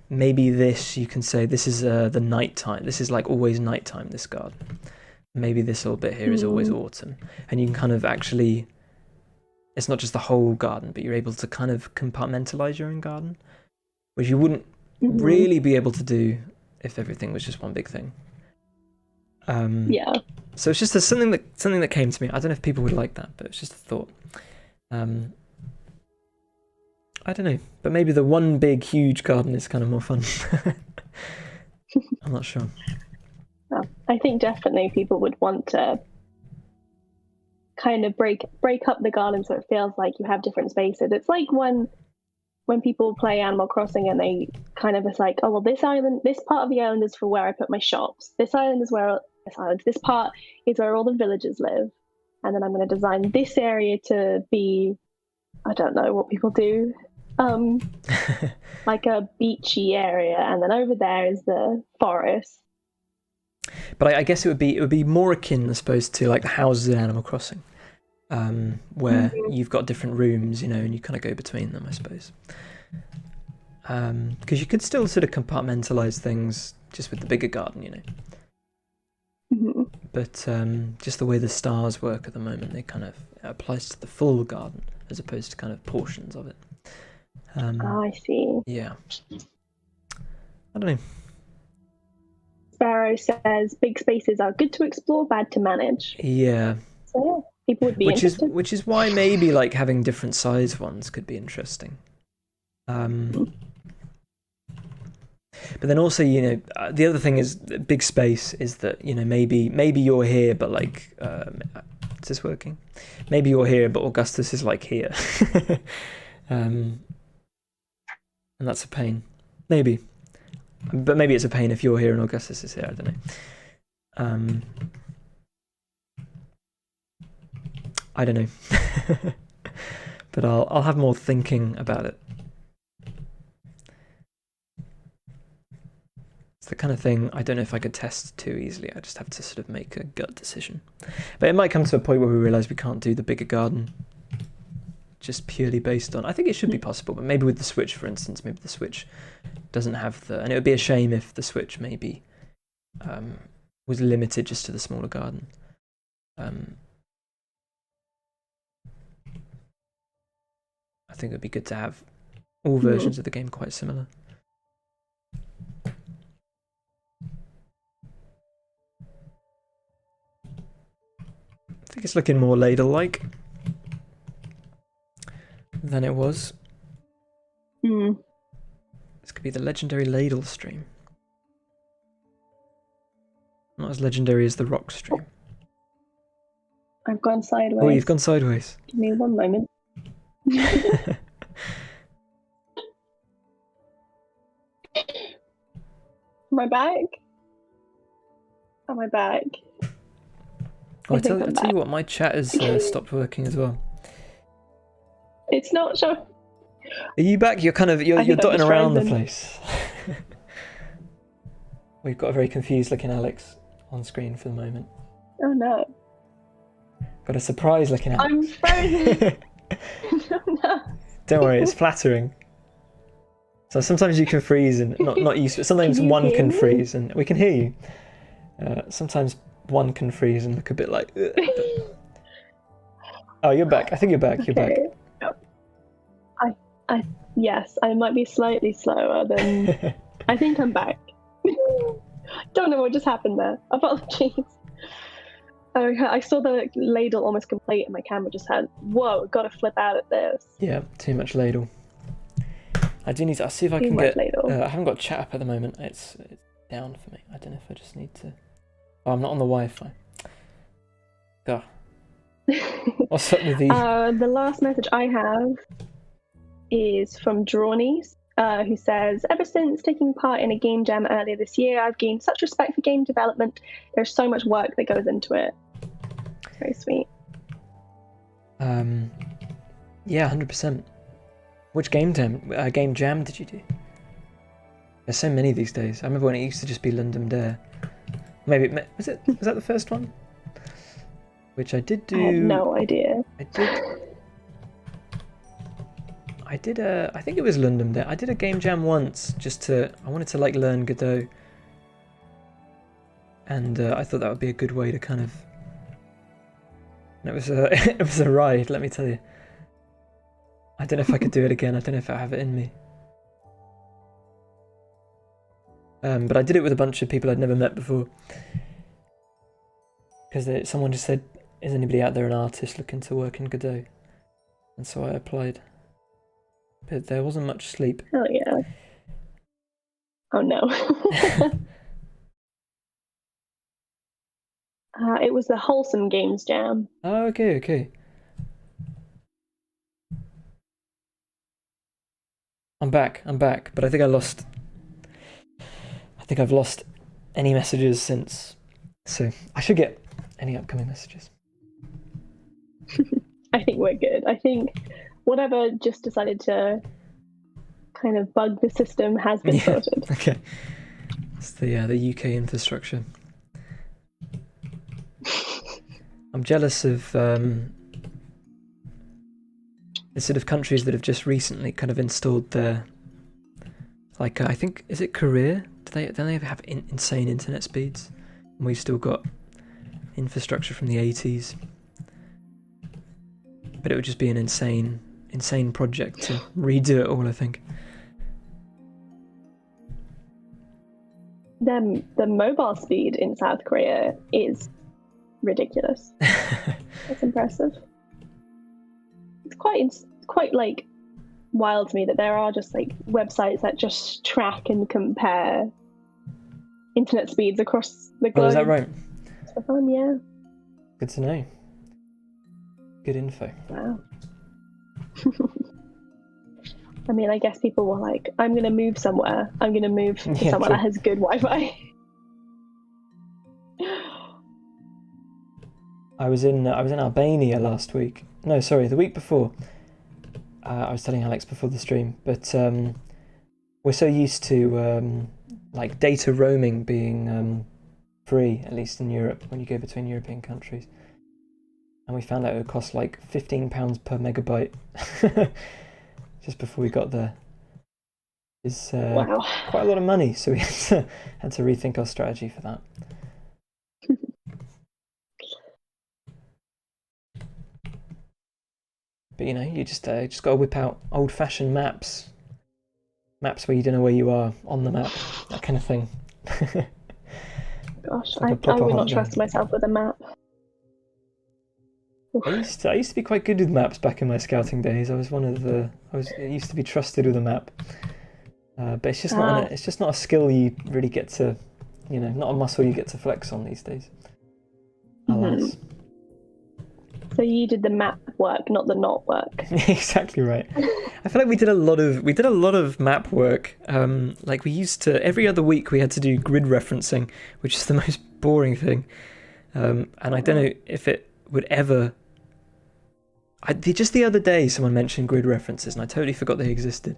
maybe this, you can say this is the nighttime. This is like always nighttime, this garden. Maybe this little bit here is always autumn, and you can kind of actually, it's not just the whole garden, but you're able to kind of compartmentalize your own garden, which you wouldn't really be able to do if everything was just one big thing. Yeah. So it's just something that came to me. I don't know if people would like that, but it's just a thought. I don't know, but maybe the one big huge garden is kind of more fun. I'm not sure. Well, I think definitely people would want to kind of break up the garden so it feels like you have different spaces. It's like when people play Animal Crossing and they kind of, it's like, oh well, this part of the island is for where I put my shops. This part is where all the villagers live, and then I'm going to design this area to be, I don't know what people do, like a beachy area, and then over there is the forest. But I guess it would be more akin, I suppose, to like the houses in Animal Crossing, where you've got different rooms, you know, and you kind of go between them, I suppose. Because you could still sort of compartmentalize things just with the bigger garden, you know. But just the way the stars work at the moment, they kind of, it applies to the full garden as opposed to kind of portions of it. I see. Yeah. I don't know. Sparrow says big spaces are good to explore, bad to manage. Yeah. So yeah, people would be interested. Which is why maybe like having different size ones could be interesting. But then also, you know, the other thing is big space is that, you know, maybe you're here, but like, is this working? Maybe you're here, but Augustus is like here, and that's a pain. Maybe, but maybe it's a pain if you're here and Augustus is here. I don't know. I don't know, but I'll have more thinking about it. It's the kind of thing I don't know if I could test too easily. I just have to sort of make a gut decision. But it might come to a point where we realise we can't do the bigger garden just purely based on... I think it should be possible, but maybe with the Switch, for instance, maybe the Switch doesn't have the... And it would be a shame if the Switch maybe was limited just to the smaller garden. I think it would be good to have all versions of the game quite similar. I think it's looking more ladle-like than it was. This could be the legendary ladle stream. Not as legendary as the rock stream. I've gone sideways. Oh, you've gone sideways. Give me one moment. Am I back? Am I back? Oh, I tell you what, my chat has stopped working as well. It's not sure. Are you back? You're kind of you're dotting around the place. We've got a very confused looking Alex on screen for the moment. Oh no. Got a surprise looking Alex. I'm frozen. No. Don't worry, it's flattering. So sometimes you can freeze and not used to it. Sometimes one can freeze and we can hear you. Sometimes one can freeze and look a bit like... Oh, you're back. I think you're back. You're back. Yes, I might be slightly slower than... I think I'm back. Don't know what just happened there. Apologies. I saw the ladle almost complete and my camera just had, whoa, gotta flip out at this. Yeah, too much ladle. I do need to... I'll see if I can get... I haven't got chat up at the moment. It's down for me. I don't know if I just need to... Oh, I'm not on the Wi-Fi. Oh, what's up with the? The last message I have is from Drawnies, who says, "Ever since taking part in a game jam earlier this year, I've gained such respect for game development. There's so much work that goes into it." Very sweet. Yeah, 100%. Which game jam did you do? There's so many these days. I remember when it used to just be London Dare. Maybe was that the first one? Which I did do. I have no idea. I did I think it was London Dare. I did a game jam once I wanted to like learn Godot. And I thought that would be a good way to kind of. And it was a ride, let me tell you. I don't know if I could do it again. I don't know if I have it in me. But I did it with a bunch of people I'd never met before. Because someone just said, "Is anybody out there an artist looking to work in Godot?" And so I applied. But there wasn't much sleep. Hell yeah. Oh no. It was the Wholesome Games Jam. Oh, okay. I'm back, but I think I've lost any messages since, so I should get any upcoming messages. I think we're good. I think whatever just decided to kind of bug the system has been sorted. Okay. It's the UK infrastructure. I'm jealous of the sort of countries that have just recently kind of installed their, like I think, is it Korea? Don't they have insane internet speeds? And we've still got infrastructure from the 80s. But it would just be an insane project to redo it all, I think. The mobile speed in South Korea is ridiculous. That's impressive. It's quite like wild to me that there are just like websites that just track and compare internet speeds across the globe. Oh, is that right? It's for fun, yeah. Good to know. Good info. Wow. I mean, I guess people were like, "I'm going to move somewhere. I'm going to move to somewhere that has good Wi-Fi." I was in Albania last week. No, sorry, the week before. I was telling Alex before the stream, but we're so used to like data roaming being free, at least in Europe, when you go between European countries. And we found out it would cost like £15 per megabyte just before we got there. It's wow. Quite a lot of money, so we had to rethink our strategy for that. But you know, you just got to whip out old-fashioned maps where you don't know where you are on the map, that kind of thing. Gosh, like I would not trust myself with a map. I used to be quite good with maps back in my scouting days. I used to be trusted with a map, but it's just not a skill you really get to, you know, not a muscle you get to flex on these days. Alas. Mm-hmm. So you did the map work, not the not work. Exactly right. I feel like we did a lot of map work. Like we used to, every other week we had to do grid referencing, which is the most boring thing. And I don't know if it would ever. Just the other day, someone mentioned grid references, and I totally forgot they existed.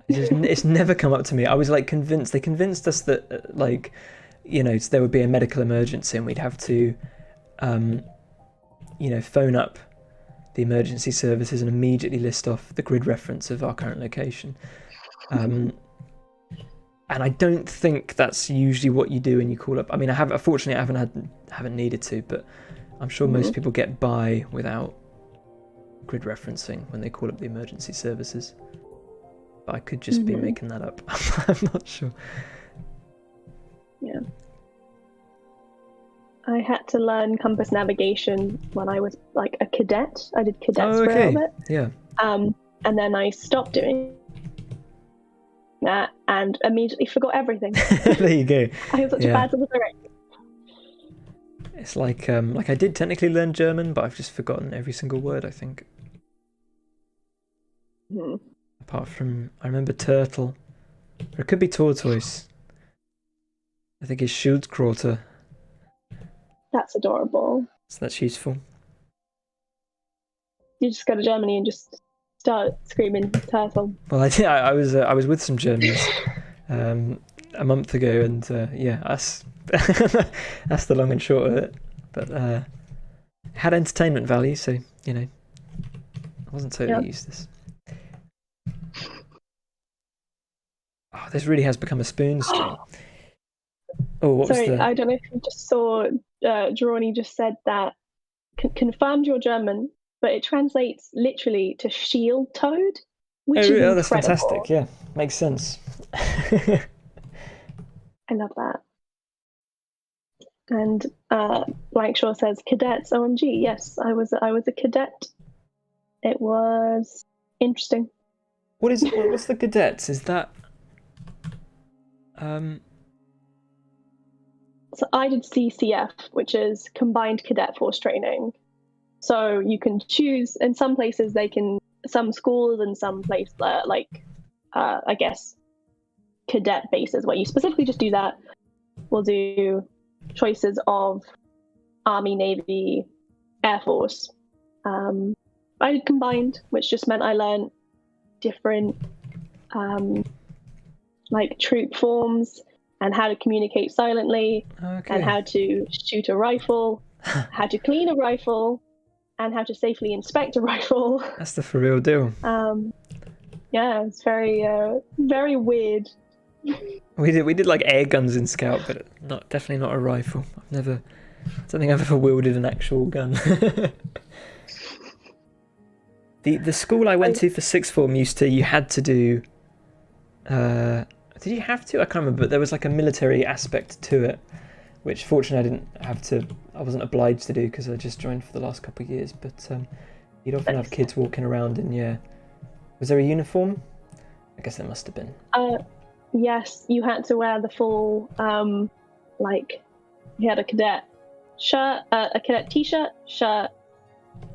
It's never come up to me. I was like convinced. They convinced us that, like, you know, there would be a medical emergency, and we'd have to, you know, phone up the emergency services and immediately list off the grid reference of our current location. And I don't think that's usually what you do when you call up. I mean, unfortunately, I haven't needed to, but I'm sure most people get by without grid referencing when they call up the emergency services. But I could just be making that up. I'm not sure. Yeah. I had to learn compass navigation when I was like a cadet. I did cadets for a little bit. Yeah. And then I stopped doing that and immediately forgot everything. There you go. I was such a bad little director. It's like I did technically learn German, but I've just forgotten every single word, I think. Hmm. Apart from, I remember turtle. Or it could be tortoise. I think it's Schildkröte, That's adorable. so that's useful. You just go to Germany and just start screaming turtle. Well, I was with some Germans a month ago, and yeah, that's that's the long and short of it. But had entertainment value, so you know, I wasn't totally useless. Oh, this really has become a spoon stream. Oh, what was Sorry, the? I don't know if you just saw Drawny just said that confirmed your German, but it translates literally to shield toad, which is Oh, that's incredible. fantastic. Yeah, makes sense. I love that. And Blankshaw says cadets. OMG, yes, I was a cadet. It was interesting. What is? What's the cadets? Is that? So I did CCF, which is Combined Cadet Force Training. So you can choose. In some places, some schools and some places I guess cadet bases where you specifically just do that. We'll do choices of Army, Navy, Air Force. I did combined, which just meant I learned different troop forms and how to communicate silently, Okay. and how to shoot a rifle, how to clean a rifle, and how to safely inspect a rifle. That's the for real deal. Yeah, it's very very weird. We did like air guns in Scout, but definitely not a rifle. I don't think I've ever wielded an actual gun. The school I went to for sixth form you had to do. Did you have to? I can't remember, but there was like a military aspect to it, which fortunately I didn't have to. I wasn't obliged to do because I just joined for the last couple of years. But you'd often have kids walking around in. Yeah, was there a uniform? I guess there must have been. Yes, you had to wear the full you had a cadet shirt, a cadet t-shirt, shirt.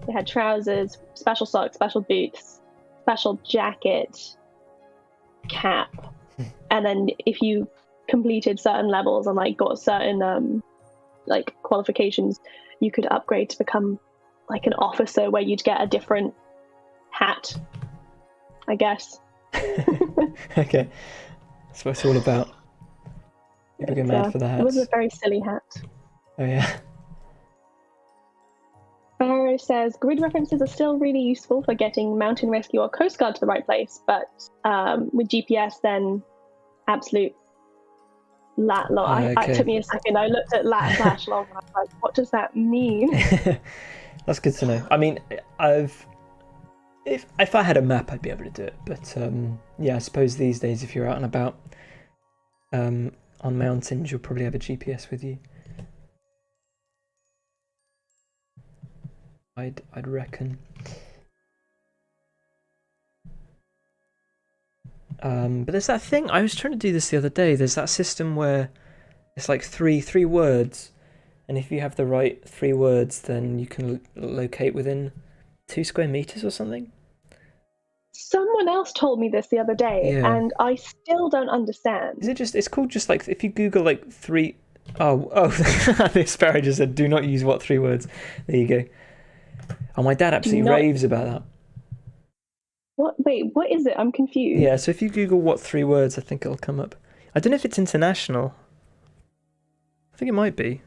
They had trousers, special socks, special boots, special jacket, cap, and then if you completed certain levels and got certain qualifications, you could upgrade to become like an officer, where you'd get a different hat, I guess. Okay, that's what it's all about. People go mad for the hats. It was a very silly hat. Oh yeah. Barrow says grid references are still really useful for getting mountain rescue or coast guard to the right place, but with GPS, then absolute lat long. Okay. It took me a second. I looked at lat / long and I was like, what does that mean? That's good to know. I mean, if I had a map, I'd be able to do it. But yeah, I suppose these days, if you're out and about on mountains, you'll probably have a GPS with you. I'd reckon. But there's that thing. I was trying to do this the other day. There's that system where it's like three words, and if you have the right 3 words, then you can locate within 2 square meters or something. Someone else told me this the other day, Yeah. and I still don't understand. Is it just? It's called just like if you Google like 3. Oh! The sparrow just said, "Do not use what 3 words." There you go. Oh, my dad absolutely raves about that. What? Wait, what is it? I'm confused. Yeah, so if you Google what 3 words, I think it'll come up. I don't know if it's international. I think it might be.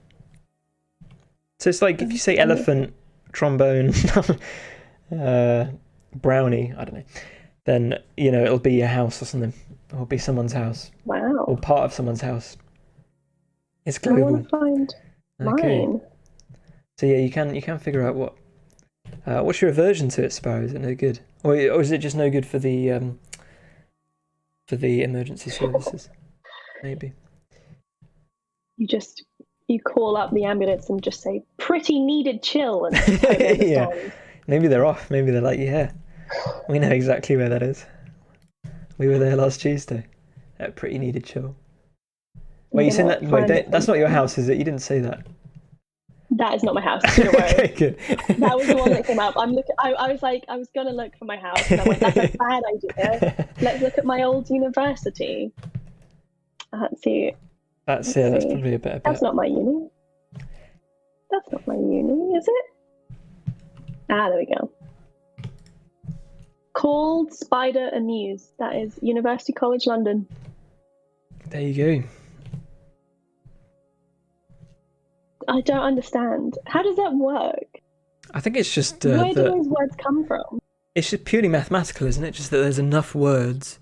So it's like if you say elephant, trombone, brownie, I don't know, then, it'll be your house or something. Or it'll be someone's house. Wow. Or part of someone's house. It's I global. want to find mine. So yeah, you can figure out what. What's your aversion to it, Sparrow? Is it no good, or is it just no good for the emergency services? Maybe. You call up the ambulance and just say, "Pretty needed chill," and yeah. Maybe they're off. Maybe they're like, yeah, we know exactly where that is. We were there last Tuesday. At Pretty Needed Chill. Wait, you saying that? Wait, that's not your house, is it? You didn't say that. That is not my house. Don't worry. Okay, good. That was the one that came up. I was like, I was gonna look for my house, and I went, that's a bad idea. Let's look at my old university. Let's see. That's Let's that's see. probably a better bet. That's not my uni. That's not my uni, is it? There we go. Called Spider and Muse. That is University College London. There you go. I don't understand. How does that work? I think it's just Where do that those words come from? it's just purely mathematical, isn't it? Just that there's enough words,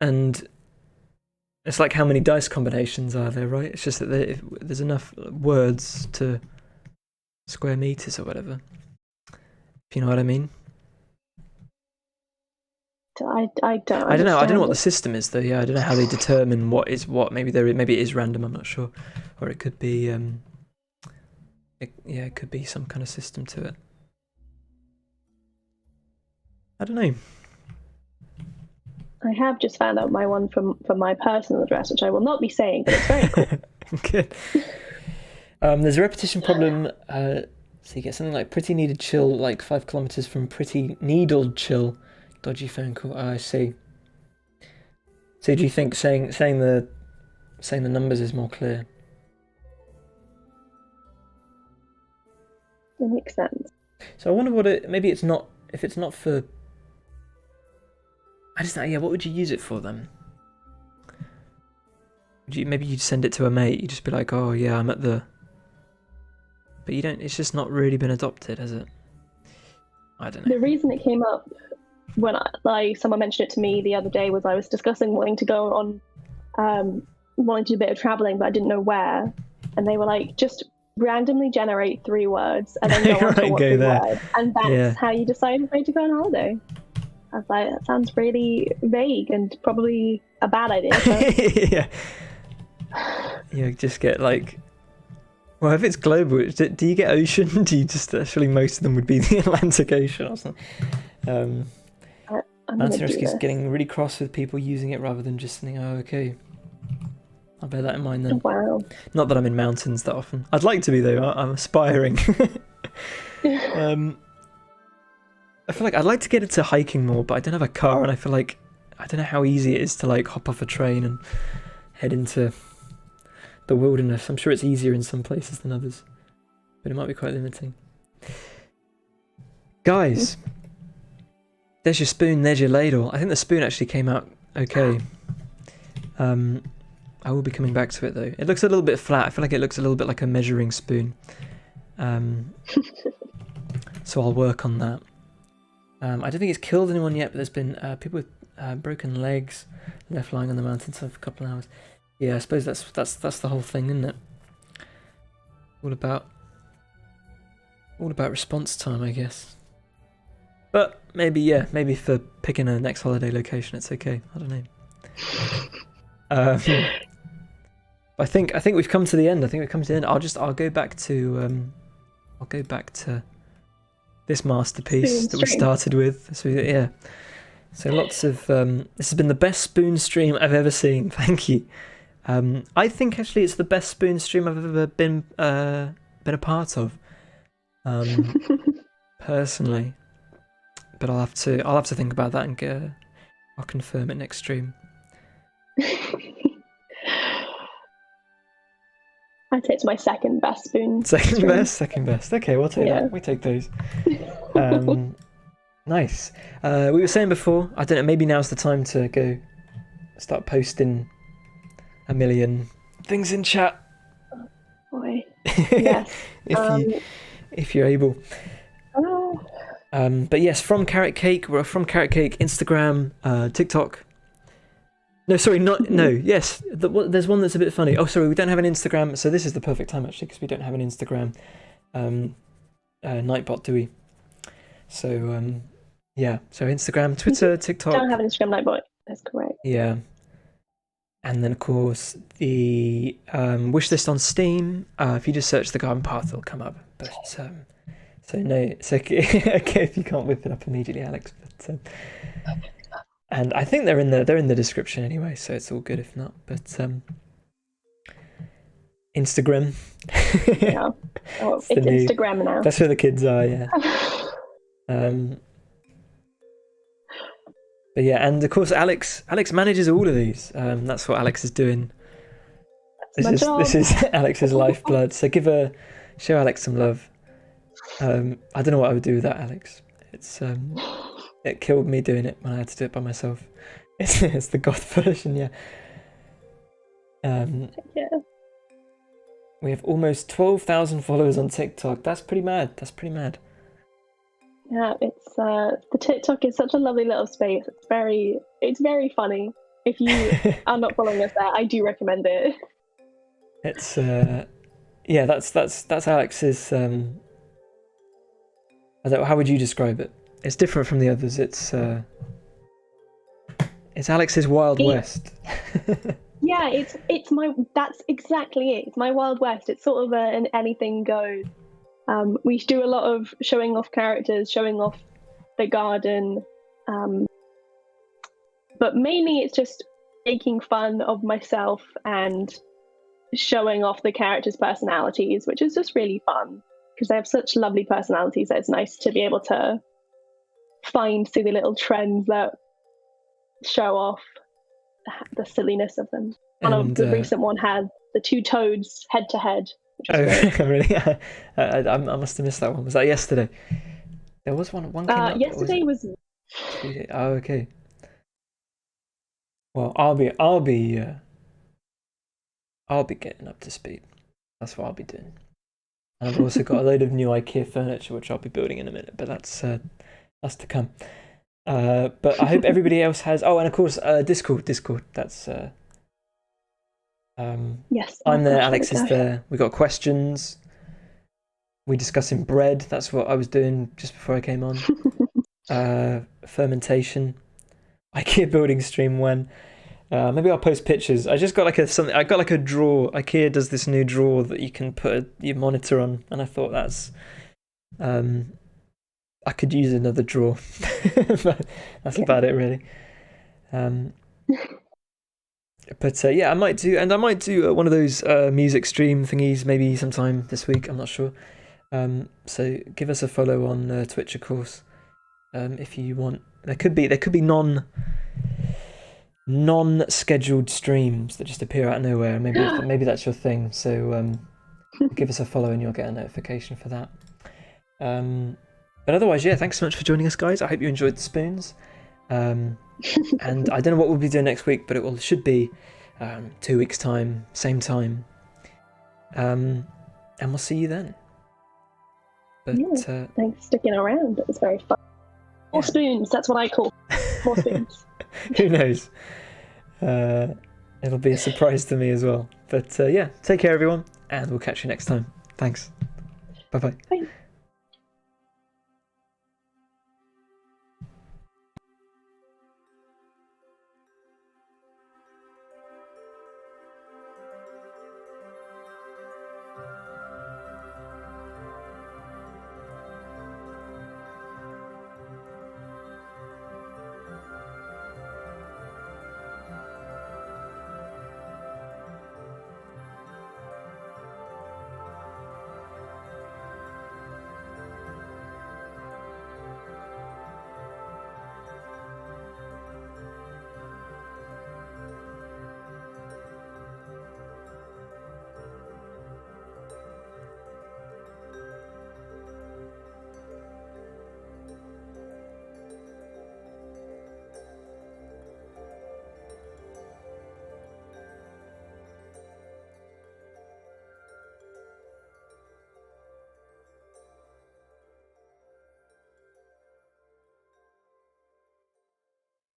and it's like how many dice combinations are there, right? It's just that if there's enough words to square meters or whatever. If you know what I mean. I don't. I don't know. I don't know what understand the system is though. Yeah, I don't know how they determine what is what. Maybe maybe it is random. I'm not sure, or it could be. It could be some kind of system to it. I don't know. I have just found out my one from my personal address, which I will not be saying, but it's very cool. Good. There's a repetition problem. So you get something like pretty needed chill, like 5 kilometers from pretty needled chill. Dodgy phone call. Oh, I see. So do you think saying the numbers is more clear? That makes sense. So I wonder what it. Maybe it's not. If it's not for. I just. Yeah. What would you use it for then? Maybe you'd send it to a mate. You'd just be like, oh yeah, I'm at the. But you don't. It's just not really been adopted, has it? I don't know. The reason it came up when someone mentioned it to me the other day was I was discussing wanting to go on, wanting to do a bit of traveling, but I didn't know where, and they were like, just randomly generate 3 words and then go on to what 3 words, and that's how you decide where to go on holiday. I was like, that sounds really vague and probably a bad idea. Yeah. You just get like. Well, if it's global, do you get ocean? Do you just actually most of them would be the Atlantic Ocean or something? Mountain Rescue's getting really cross with people using it rather than just saying, "Oh, okay." I'll bear that in mind then. Wow. Not that I'm in mountains that often. I'd like to be though. I'm aspiring. I feel like I'd like to get into hiking more, but I don't have a car, and I feel like I don't know how easy it is to like hop off a train and head into the wilderness. I'm sure it's easier in some places than others, but it might be quite limiting. Guys, there's your spoon, there's your ladle. I think the spoon actually came out okay. I will be coming back to it though. It looks a little bit flat. I feel like it looks a little bit like a measuring spoon. So I'll work on that. I don't think it's killed anyone yet, but there's been people with broken legs left lying on the mountain for a couple of hours. Yeah, I suppose that's the whole thing, isn't it? All about response time, I guess. But maybe for picking a next holiday location, it's okay. I don't know. I think we've come to the end. I'll go back to this masterpiece that we started with. So yeah. So lots of this has been the best spoon stream I've ever seen. Thank you. I think actually it's the best spoon stream I've ever been a part of. Personally. But I'll have to think about that and I'll confirm it next stream. I'd say it's my second best spoon. Second best. Okay, we'll take that. We take those. Nice. We were saying before, I don't know, maybe now's the time to go start posting a million things in chat. Boy. Yes. if you're able. But yes, from Carrot Cake. We're from Carrot Cake, Instagram, TikTok. No, sorry, not no. Yes, there's one that's a bit funny. Oh, sorry, we don't have an Instagram, so this is the perfect time actually because we don't have an Instagram Nightbot, do we? So yeah, so Instagram, Twitter, TikTok. Don't have an Instagram Nightbot. That's correct. Yeah, and then of course the wish list on Steam. If you just search The Garden Path, it'll come up. But so no, it's okay. Okay if you can't whip it up immediately, Alex. But and I think they're in the description anyway, so it's all good if not. But Instagram. Yeah. Oh, It's it's the new- Instagram now. That's where the kids are, yeah. But yeah, and of course Alex manages all of these. That's what Alex is doing. my job. This is Alex's lifeblood. So show Alex some love. I don't know what I would do without Alex. It's it killed me doing it when I had to do it by myself. It's the goth version, yeah. Yeah. We have almost 12,000 followers on TikTok. That's pretty mad. Yeah, it's the TikTok is such a lovely little space. It's very funny. If you are not following us there, I do recommend it. It's yeah, that's Alex's. I don't, how would you describe it? It's different from the others. It's Alex's Wild West. Yeah, that's exactly it. It's my Wild West. It's sort of an anything goes. We do a lot of showing off characters, showing off the garden, but mainly it's just making fun of myself and showing off the characters' personalities, which is just really fun because they have such lovely personalities that it's nice to be able to find silly little trends that show off the silliness of them. One of the recent one had the two toads head to head. Oh, really? I must have missed that one. Was that yesterday? There was one came up. Yesterday was. Oh, okay. Well, I'll be getting up to speed. That's what I'll be doing. And I've also got a load of new IKEA furniture, which I'll be building in a minute. But that's to come. But I hope everybody else has. Oh, and of course, Discord. That's. Yes. I'm there. Alex is there. We got questions. We discussing bread. That's what I was doing just before I came on. Fermentation. IKEA building stream when. Maybe I'll post pictures. I just got I got like a drawer. IKEA does this new drawer that you can put your monitor on, and I thought that's. I could use another drawer. But that's about it, really. But yeah, I might do one of those music stream thingies maybe sometime this week. I'm not sure. So give us a follow on Twitch, of course, if you want. There could be non-scheduled streams that just appear out of nowhere. Maybe that's your thing. So give us a follow and you'll get a notification for that. But otherwise, yeah, thanks so much for joining us, guys. I hope you enjoyed the spoons. And I don't know what we'll be doing next week, but should be 2 weeks' time, same time. And we'll see you then. But thanks for sticking around. It was very fun. More spoons, that's what I call more spoons. Who knows? It'll be a surprise to me as well. But yeah, take care, everyone, and we'll catch you next time. Thanks. Bye-bye. Bye.